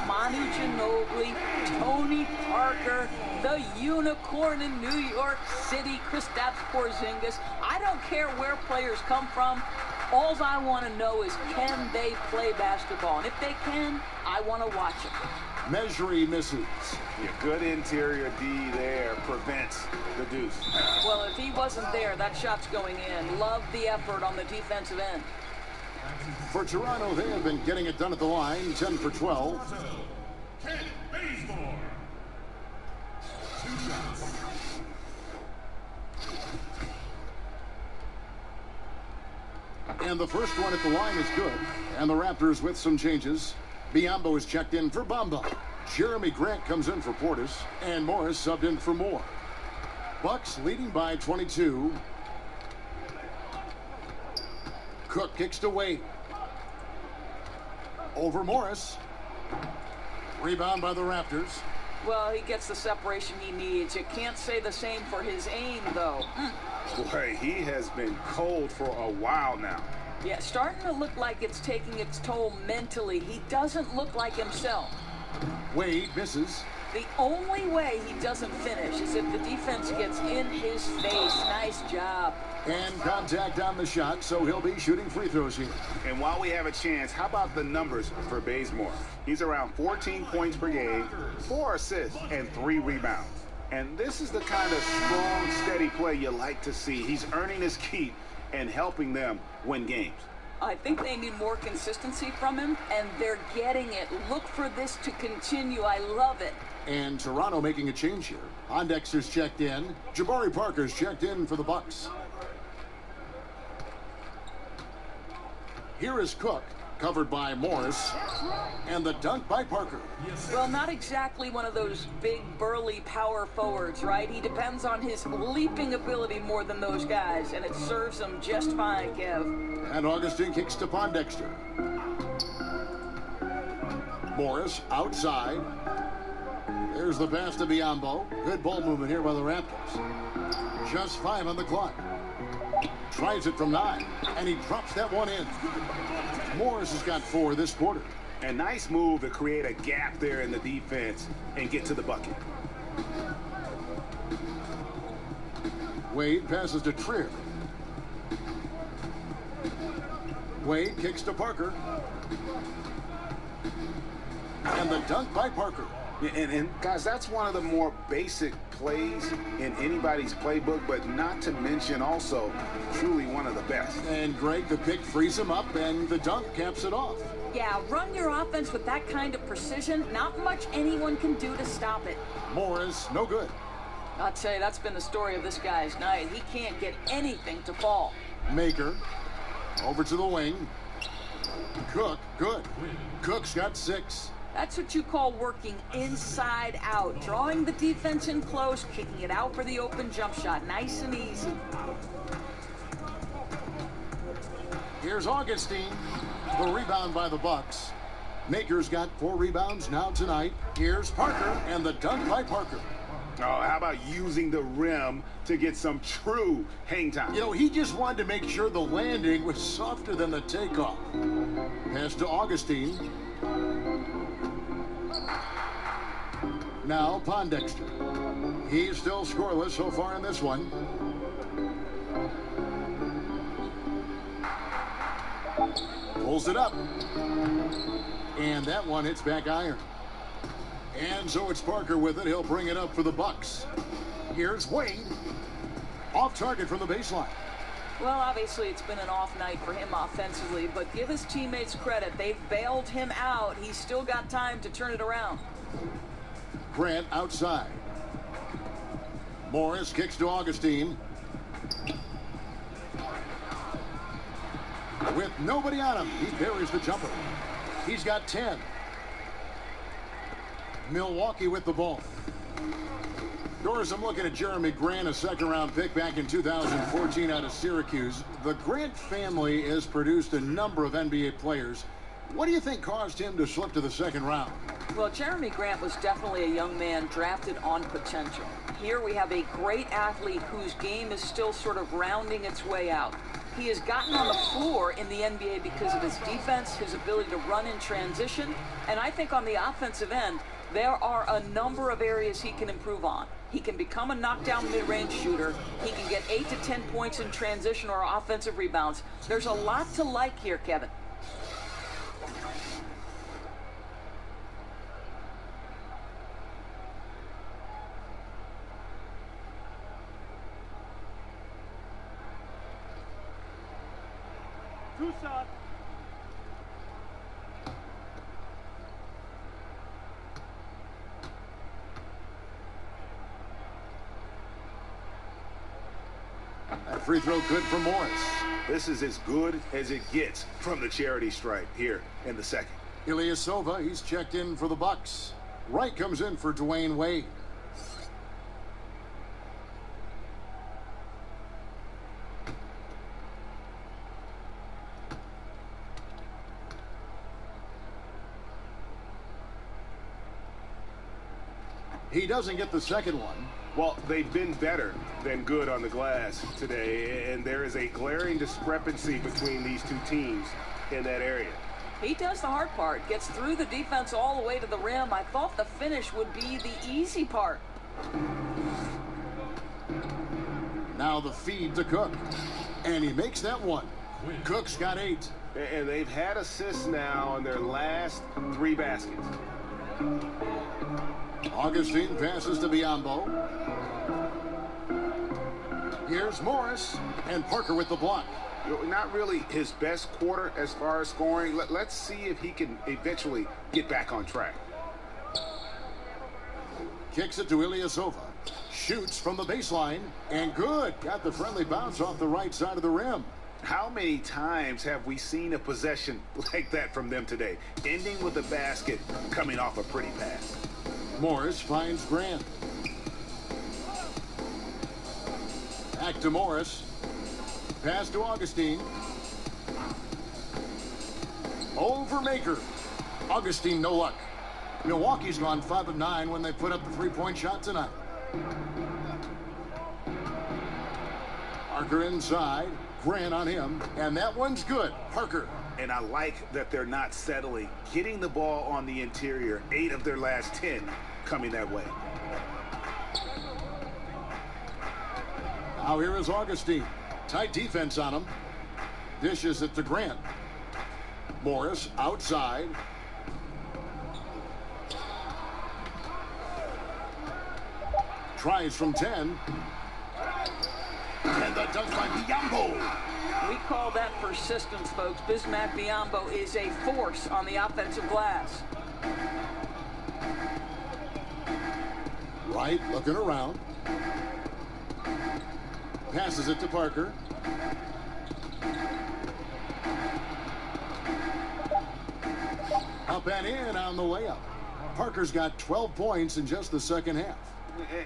Manu Ginobili, Tony Parker, the unicorn in New York City, Kristaps Porzingis. I don't care where players come from. All I want to know is, can they play basketball? And if they can, I want to watch them. Mejri misses. Yeah, good interior D there prevents the deuce. Well, if he wasn't there, that shot's going in. Love the effort on the defensive end. For Toronto, they have been getting it done at the line, 10 for 12. And the first one at the line is good. And the Raptors with some changes. Biyombo is checked in for Bamba. Jeremy Grant comes in for Portis. And Morris subbed in for Moore. Bucks leading by 22. Cook kicks to Wade. Over Morris. Rebound by the Raptors. Well, he gets the separation he needs. You can't say the same for his aim, though. Boy, he has been cold for a while now. Yeah, starting to look like it's taking its toll mentally. He doesn't look like himself. Wade misses. The only way he doesn't finish is if the defense gets in his face. Nice job. And contact on the shot, so he'll be shooting free throws here. And while we have a chance, how about the numbers for Bazemore? He's around 14 points per game, 4 assists, and 3 rebounds. And this is the kind of strong, steady play you like to see. He's earning his keep and helping them win games. I think they need more consistency from him, and they're getting it. Look for this to continue. I love it. And Toronto making a change here. Pondexter's checked in. Jabari Parker's checked in for the Bucks. Here is Cook, covered by Morris, and the dunk by Parker. Well, not exactly one of those big, burly power forwards, right? He depends on his leaping ability more than those guys, and it serves him just fine, Kev. And Augustine kicks to Pondexter. Morris outside. There's the pass to Biyombo. Good ball movement here by the Raptors. Just 5 on the clock. Tries it from 9, and he drops that one in. Morris has got 4 this quarter. A nice move to create a gap there in the defense and get to the bucket. Wade passes to Trier. Wade kicks to Parker. And the dunk by Parker. And guys, that's one of the more basic plays in anybody's playbook, but not to mention also truly one of the best. And Greg, the pick frees him up, and the dunk caps it off. Yeah, run your offense with that kind of precision. Not much anyone can do to stop it. Morris, no good. I'll tell you, that's been the story of this guy's night. He can't get anything to fall. Maker, over to the wing. Cook, good. Cook's got 6. That's what you call working inside out. Drawing the defense in close, kicking it out for the open jump shot. Nice and easy. Here's Augustine. The rebound by the Bucks. Maker's got 4 rebounds now tonight. Here's Parker, and the dunk by Parker. Oh, how about using the rim to get some true hang time? You know, he just wanted to make sure the landing was softer than the takeoff. Pass to Augustine. Now Pondexter. He's still scoreless so far in this one. Pulls it up. And that one hits back iron. And so it's Parker with it. He'll bring it up for the Bucks. Here's Wade. Off target from the baseline. Well, obviously it's been an off night for him offensively, but give his teammates credit. They've bailed him out. He's still got time to turn it around. Grant outside. Morris kicks to Augustine. With nobody on him, he buries the jumper. He's got 10. Milwaukee with the ball. Doris, I'm looking at Jeremy Grant, a second-round pick back in 2014 out of Syracuse. The Grant family has produced a number of NBA players. What do you think caused him to slip to the second round? Well, Jeremy Grant was definitely a young man drafted on potential. Here we have a great athlete whose game is still sort of rounding its way out. He has gotten on the floor in the NBA because of his defense, his ability to run in transition, and I think on the offensive end, there are a number of areas he can improve on. He can become a knockdown mid-range shooter. He can get 8 to 10 points in transition or offensive rebounds. There's a lot to like here, Kevin. Two shots. That free throw good for Morris. This is as good as it gets from the charity stripe here in the second. Ilyasova, he's checked in for the Bucks. Wright comes in for Dwayne Wade. He doesn't get the second one. Well, they've been better than good on the glass today, and there is a glaring discrepancy between these two teams in that area. He does the hard part, gets through the defense all the way to the rim. I thought the finish would be the easy part. Now the feed to Cook, and he makes that one. Cook's got 8. And they've had assists now in their last 3 baskets. Augustine passes to Biombo. Here's Morris, and Parker with the block. Not really his best quarter as far as scoring. Let's see if he can eventually get back on track. Kicks it to Ilyasova. Shoots from the baseline, and good. Got the friendly bounce off the right side of the rim. How many times have we seen a possession like that from them today? Ending with a basket, coming off a pretty pass. Morris finds Grant. Back to Morris. Pass to Augustine. Over Maker. Augustine, no luck. Milwaukee's gone 5 of 9 when they put up the 3-point shot tonight. Parker inside. Grant on him. And that one's good. Parker. And I like that they're not settling. Getting the ball on the interior, 8 of their last 10 coming that way. Now here is Augustine. Tight defense on him. Dishes it to Grant. Morris outside. Tries from 10. And the dunk by Biyombo. We call that persistence, folks. Bismack Biyombo is a force on the offensive glass. Wright looking around. Passes it to Parker. Up and in on the layup. Parker's got 12 points in just the second half.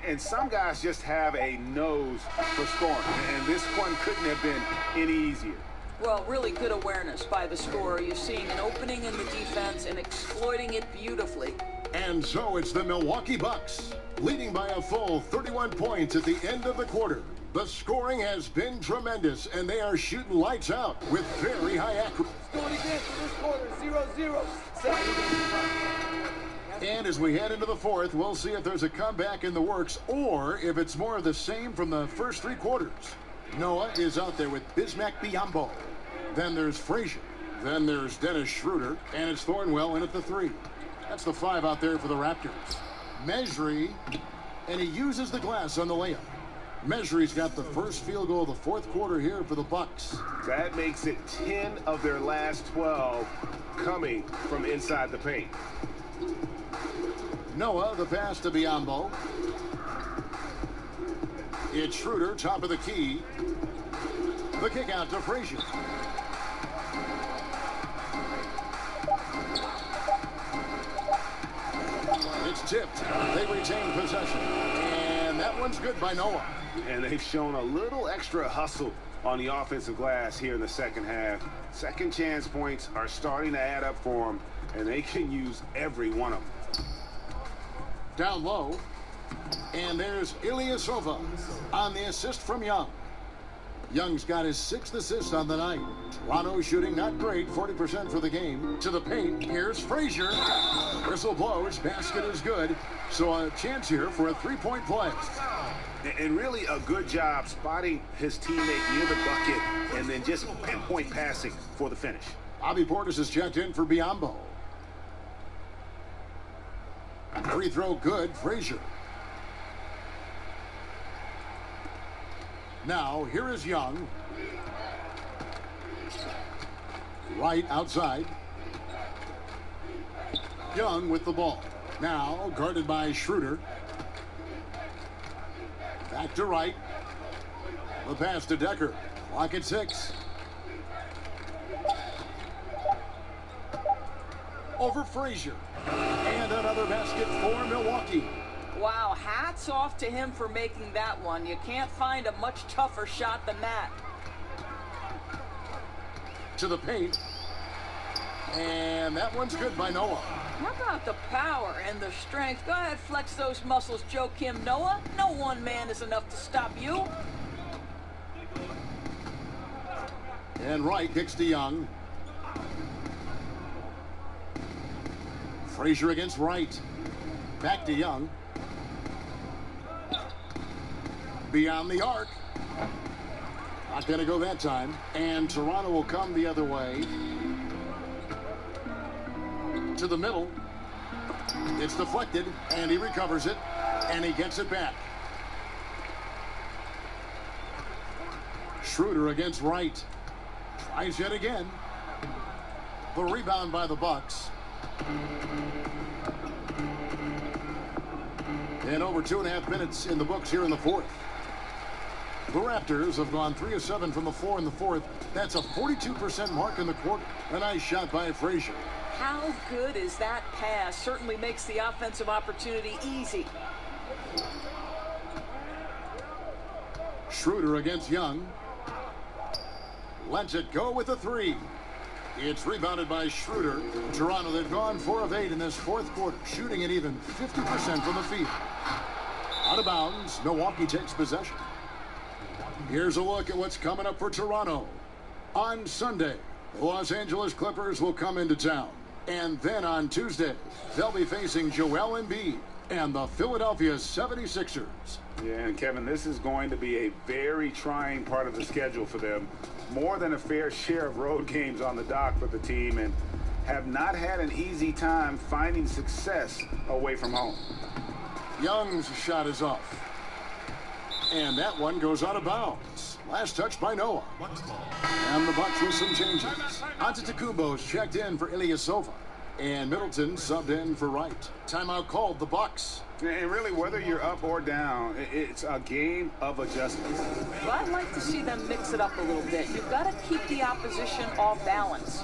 And some guys just have a nose for scoring. And this one couldn't have been any easier. Well, really good awareness by the scorer. You're seeing an opening in the defense and exploiting it beautifully. And so it's the Milwaukee Bucks, leading by a full 31 points at the end of the quarter. The scoring has been tremendous, and they are shooting lights out with very high accuracy. Do it again for this quarter, 0-0. And as we head into the fourth, we'll see if there's a comeback in the works or if it's more of the same from the first 3 quarters. Noah is out there with Bismack Biyombo. Then there's Frazier. Then there's Dennis Schroeder. And it's Thornwell in at the 3. That's the 5 out there for the Raptors. Mesri, and he uses the glass on the layup. Mesri's got the first field goal of the fourth quarter here for the Bucks. That makes it 10 of their last 12 coming from inside the paint. Noah, the pass to Biyombo. It's Schroeder, top of the key. The kick out to Frazier. It's tipped. They retain possession. And that one's good by Noah. And they've shown a little extra hustle on the offensive glass here in the second half. Second chance points are starting to add up for them, and they can use every one of them. Down low. And there's Ilyasova on the assist from Young. Young's got his 6th assist on the night. Toronto shooting not great, 40% for the game. To the paint, here's Frazier. Whistle blows, basket is good. So a chance here for a 3-point play. And really a good job spotting his teammate near the bucket and then just pinpoint passing for the finish. Bobby Portis is checked in for Biyombo. Free throw good, Frazier. Now, here is Young. Wright outside. Young with the ball. Now, guarded by Schroeder. Back to Wright. The pass to Decker. Clock at 6. Over Frazier. And another basket for Milwaukee. Wow, hats off to him for making that one. You can't find a much tougher shot than that. To the paint. And that one's good by Noah. How about the power and the strength? Go ahead, flex those muscles, Joakim Noah. No one man is enough to stop you. And Wright kicks to Young. Frazier against Wright. Back to Young. Beyond the arc. Not going to go that time. And Toronto will come the other way. To the middle. It's deflected, and he recovers it, and he gets it back. Schroeder against Wright. Tries yet again. The rebound by the Bucks. And over 2.5 minutes in the books here in the fourth. The Raptors have gone 3 of 7 from the floor in the fourth. That's a 42% mark in the quarter. A nice shot by Frazier. How good is that pass? Certainly makes the offensive opportunity easy. Schroeder against Young. Lets it go with a 3. It's rebounded by Schroeder. Toronto, they've gone 4 of 8 in this fourth quarter, shooting at even 50% from the field. Out of bounds, Milwaukee takes possession. Here's a look at what's coming up for Toronto. On Sunday, The Los Angeles Clippers will come into town. And then on Tuesday, they'll be facing Joel Embiid and the Philadelphia 76ers. Yeah, and Kevin, this is going to be a very trying part of the schedule for them. More than a fair share of road games on the dock for the team, and have not had an easy time finding success away from home. Young's shot is off. And that one goes out of bounds. Last touch by Noah. And the Bucks with some changes. Antetokounmpo's checked in for Ilyasova. And Middleton subbed in for Wright. Timeout called the Bucks. And really, whether you're up or down, it's a game of adjustments. Well, I'd like to see them mix it up a little bit. You've got to keep the opposition off balance.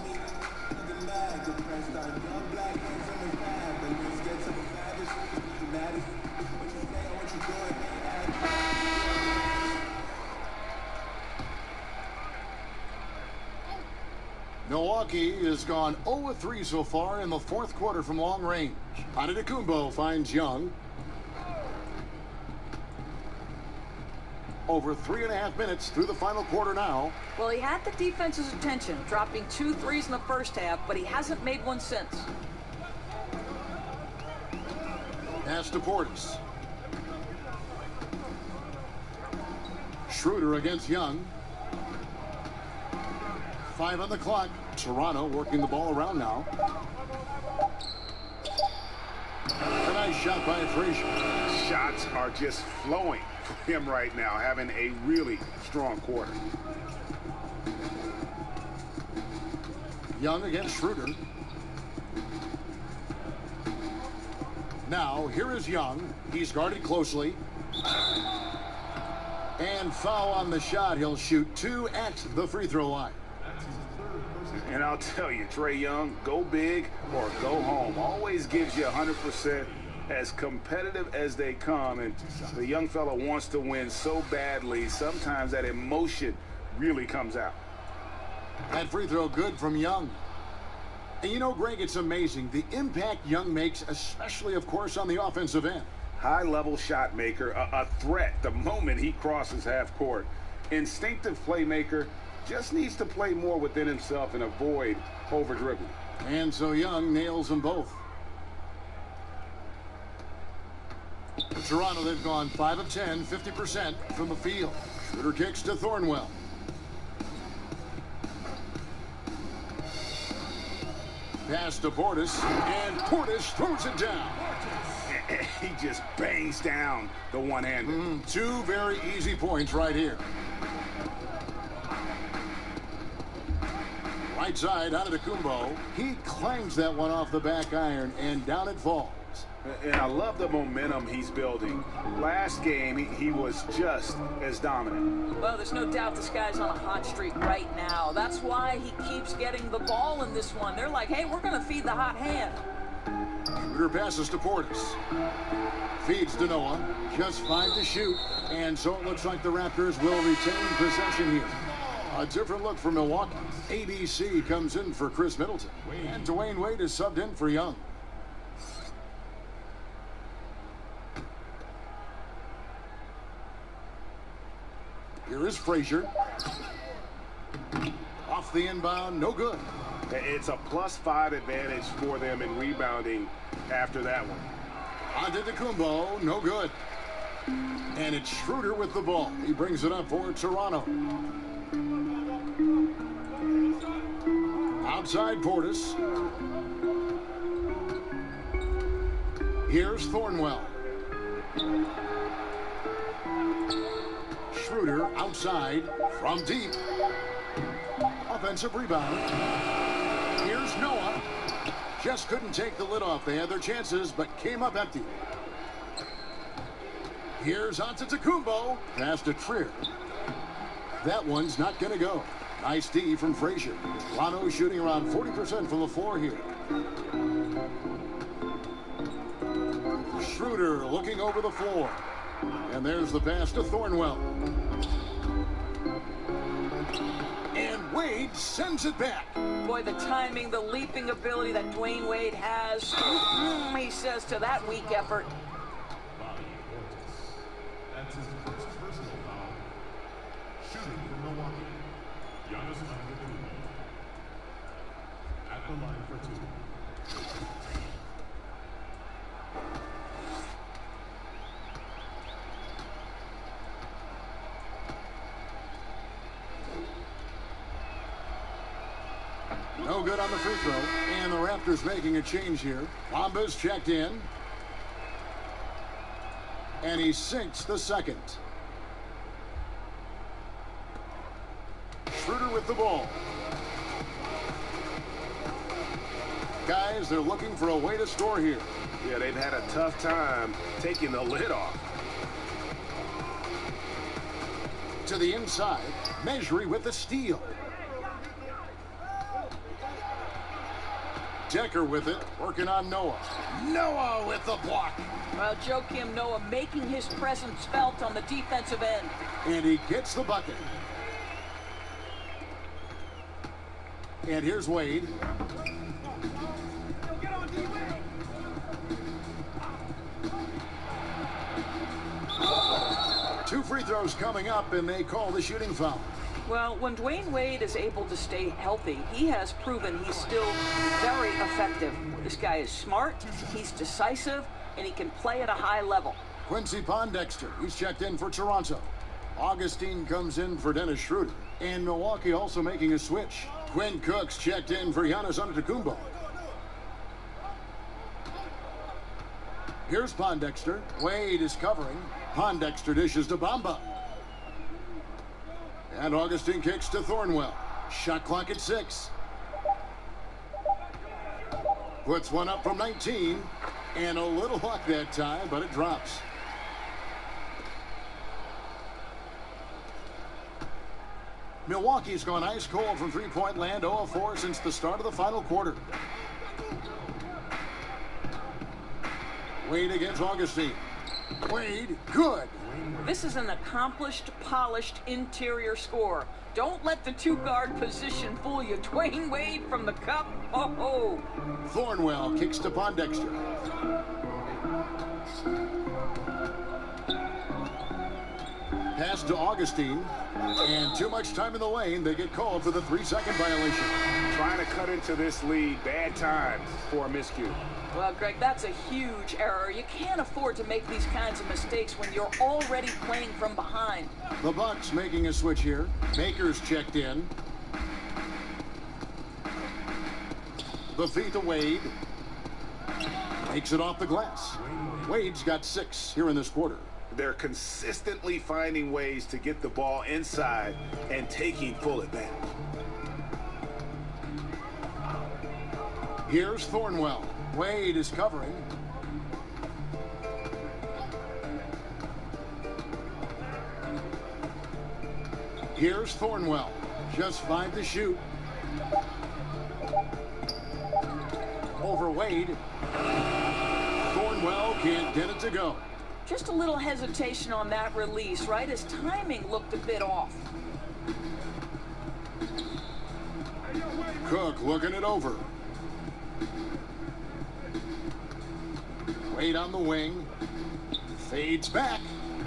Milwaukee has gone 0-3 so far in the fourth quarter from long range. Antetokounmpo finds Young. Over 3.5 minutes through the final quarter now. Well, he had the defense's attention, dropping 2 threes in the first half, but he hasn't made one since. Pass to Portis. Schroeder against Young. 5 on the clock. Toronto working the ball around now. A nice shot by Frazier. Shots are just flowing for him right now, having a really strong quarter. Young against Schroeder. Now, here is Young. He's guarded closely. And foul on the shot. He'll shoot 2 at the free throw line. And I'll tell you, Trae Young, go big or go home. Always gives you 100%, as competitive as they come. And the young fella wants to win so badly, sometimes that emotion really comes out. That free throw good from Young. And you know, Greg, it's amazing the impact Young makes, especially, of course, on the offensive end. High-level shot maker, a threat the moment he crosses half court. Instinctive playmaker, just needs to play more within himself and avoid over-dribbling. And so Young nails them both. Toronto, they've gone 5 of 10, 50% from the field. Schroeder kicks to Thornwell. Pass to Portis, and Portis throws it down. He just bangs down the one-hander. 2 very easy points right here. Right side, Antetokounmpo. He clangs that one off the back iron, and down it falls. And I love the momentum he's building. Last game, he was just as dominant. Well, there's no doubt this guy's on a hot streak right now. That's why he keeps getting the ball in this one. They're like, hey, we're going to feed the hot hand. Schroeder passes to Portis. Feeds to Noah. Just 5 to shoot. And so it looks like the Raptors will retain possession here. A different look for Milwaukee. ABC comes in for Chris Middleton. And Dwayne Wade is subbed in for Young. Here is Frazier. Off the inbound, no good. It's a +5 advantage for them in rebounding after that one. Antetokounmpo, no good. And it's Schroeder with the ball. He brings it up for Toronto. Outside Portis. Here's Thornwell. Schroeder outside from deep. Offensive rebound. Here's Noah. Just couldn't take the lid off. They had their chances, but came up empty. Here's Antetokounmpo. Pass to Trier. That one's not going to go. Nice D from Frazier. Toronto shooting around 40% from the floor here. Schroeder looking over the floor. And there's the pass to Thornwell. And Wade sends it back. Boy, the timing, the leaping ability that Dwayne Wade has. He says to that weak effort. That's his first personal foul. Shooting for Milwaukee. Giannis Antetokounmpo. the line for two. No good on the free throw. And the Raptors making a change here. Bamba's checked in. And he sinks the second. Schroeder with the ball. Guys, they're looking for a way to score here. Yeah, they've had a tough time taking the lid off. To the inside. Mejri with the steal. Decker with it, working on Noah. Noah with the block. Well, Joakim Noah making his presence felt on the defensive end. And he gets the bucket. And here's Wade. Two free throws coming up, and they call the shooting foul. Well, when Dwayne Wade is able to stay healthy, he has proven he's still very effective. This guy is smart, he's decisive, and he can play at a high level. Quincy Pondexter, he's checked in for Toronto. Augustine comes in for Dennis Schroeder. And Milwaukee also making a switch. Quinn Cook's checked in for Giannis Antetokounmpo. Here's Pondexter. Wade is covering. Pondexter dishes to Bamba. And Augustine kicks to Thornwell. Shot clock at 6. Puts one up from 19. And a little luck that time, but it drops. Milwaukee's gone ice cold from three-point land, 0 of 4 since the start of the final quarter. Wade against Augustine. Wade, good. This is an accomplished, polished interior scorer. Don't let the two-guard position fool you. Dwayne Wade from the cup. Oh. Thornwell kicks to Pondexter. Pass to Augustine. And too much time in the lane. They get called for the 3-second violation. Trying to cut into this lead. Bad time for a miscue. Well, Greg, that's a huge error. You can't afford to make these kinds of mistakes when you're already playing from behind. The Bucks making a switch here. Baker's checked in. The feet to Wade. Takes it off the glass. Wade's got 6 here in this quarter. They're consistently finding ways to get the ball inside and taking full advantage. Here's Thornwell. Wade is covering. Here's Thornwell. Just 5 to shoot. Over Wade. Thornwell can't get it to go. Just a little hesitation on that release, right? His timing looked a bit off. Cook looking it over. Wade on the wing. Fades back.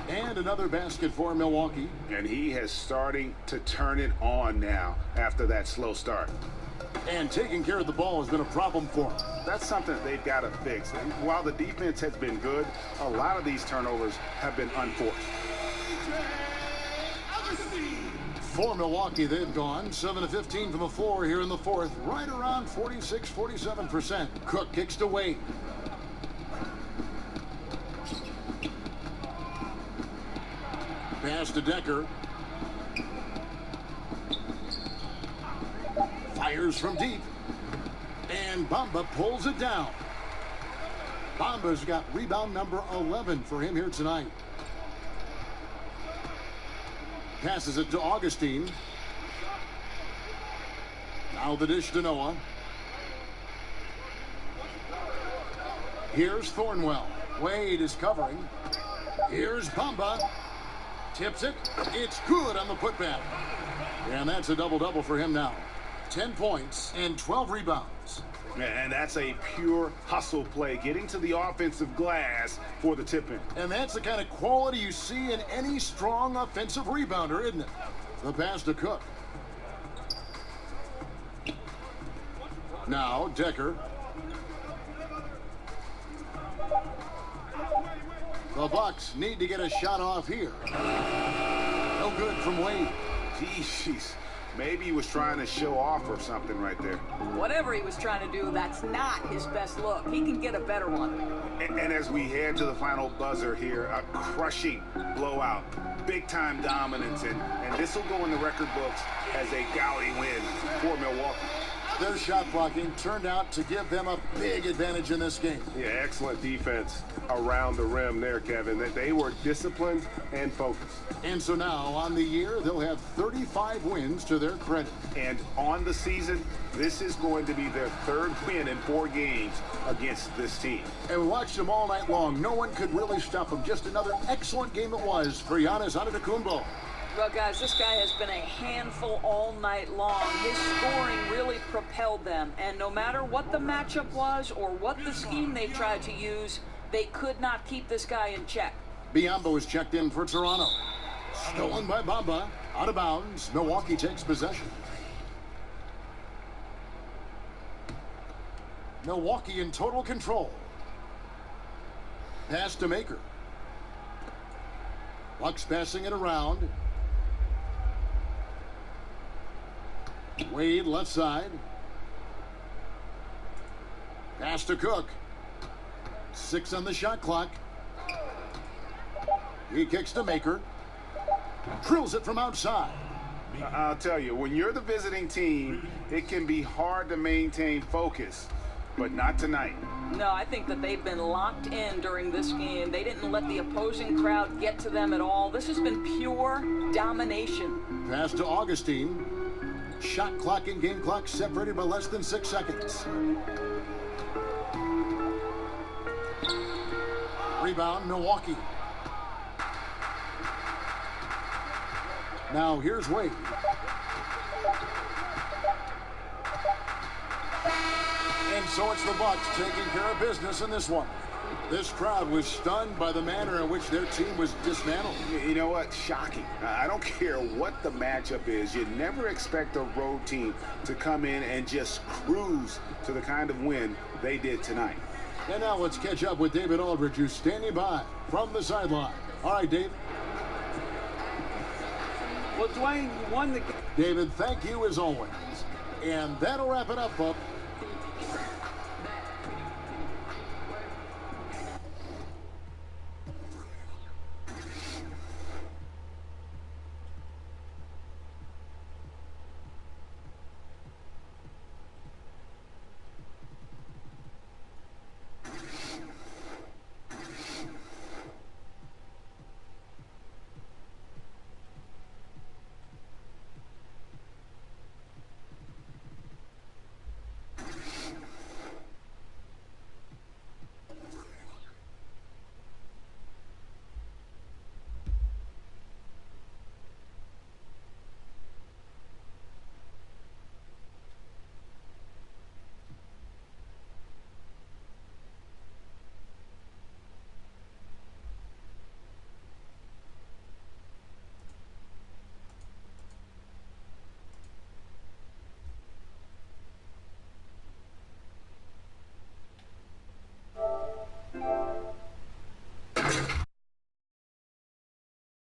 And another basket for Milwaukee. And he has starting to turn it on now after that slow start. And taking care of the ball has been a problem for him. That's something that they've got to fix. And while the defense has been good, a lot of these turnovers have been unforced. For Milwaukee, they've gone 7 of 15 from the floor here in the fourth, right around 46-47%. Cook kicks to Wade. Pass to Decker. Fires from deep. And Bamba pulls it down. Bamba's got rebound number 11 for him here tonight. Passes it to Augustine. Now the dish to Noah. Here's Thornwell. Wade is covering. Here's Bamba. Tips it. It's good on the putback. And that's a double-double for him now. 10 points and 12 rebounds. And that's a pure hustle play, getting to the offensive glass for the tip-in. And that's the kind of quality you see in any strong offensive rebounder, isn't it? The pass to Cook. Now, Decker. The Bucks need to get a shot off here. No good from Wade. Jeez, maybe he was trying to show off or something right there. Whatever he was trying to do, that's not his best look. He can get a better one. And as we head to the final buzzer here, a crushing blowout, big-time dominance, and this will go in the record books as a gaudy win for Milwaukee. Their shot blocking turned out to give them a big advantage in this game. Yeah, excellent defense around the rim there, Kevin. They were disciplined and focused. And so now, on the year, they'll have 35 wins to their credit. And on the season, this is going to be their third win in 4 games against this team. And we watched them all night long. No one could really stop them. Just another excellent game it was for Giannis Antetokounmpo. Well, guys, this guy has been a handful all night long. His scoring really propelled them. And no matter what the matchup was or what the scheme they tried to use, they could not keep this guy in check. Biyombo is checked in for Toronto. Stolen by Bamba. Out of bounds. Milwaukee takes possession. Milwaukee in total control. Pass to Maker. Bucks passing it around. Wade left side. Pass to Cook. 6 on the shot clock. He kicks to Maker. Drills it from outside. I'll tell you, when you're the visiting team, it can be hard to maintain focus, but not tonight. No, I think that they've been locked in during this game. They didn't let the opposing crowd get to them at all. This has been pure domination. Pass to Augustine. Shot clock and game clock separated by less than 6 seconds. Rebound, Milwaukee. Now here's Wade. And so it's the Bucks taking care of business in this one. This crowd was stunned by the manner in which their team was dismantled. You know what? Shocking. I don't care what the matchup is. You never expect a road team to come in and just cruise to the kind of win they did tonight. And now let's catch up with David Aldridge, who's standing by from the sideline. All right, Dave. Well, Dwayne won the game. David, thank you as always. And that'll wrap it up, folks.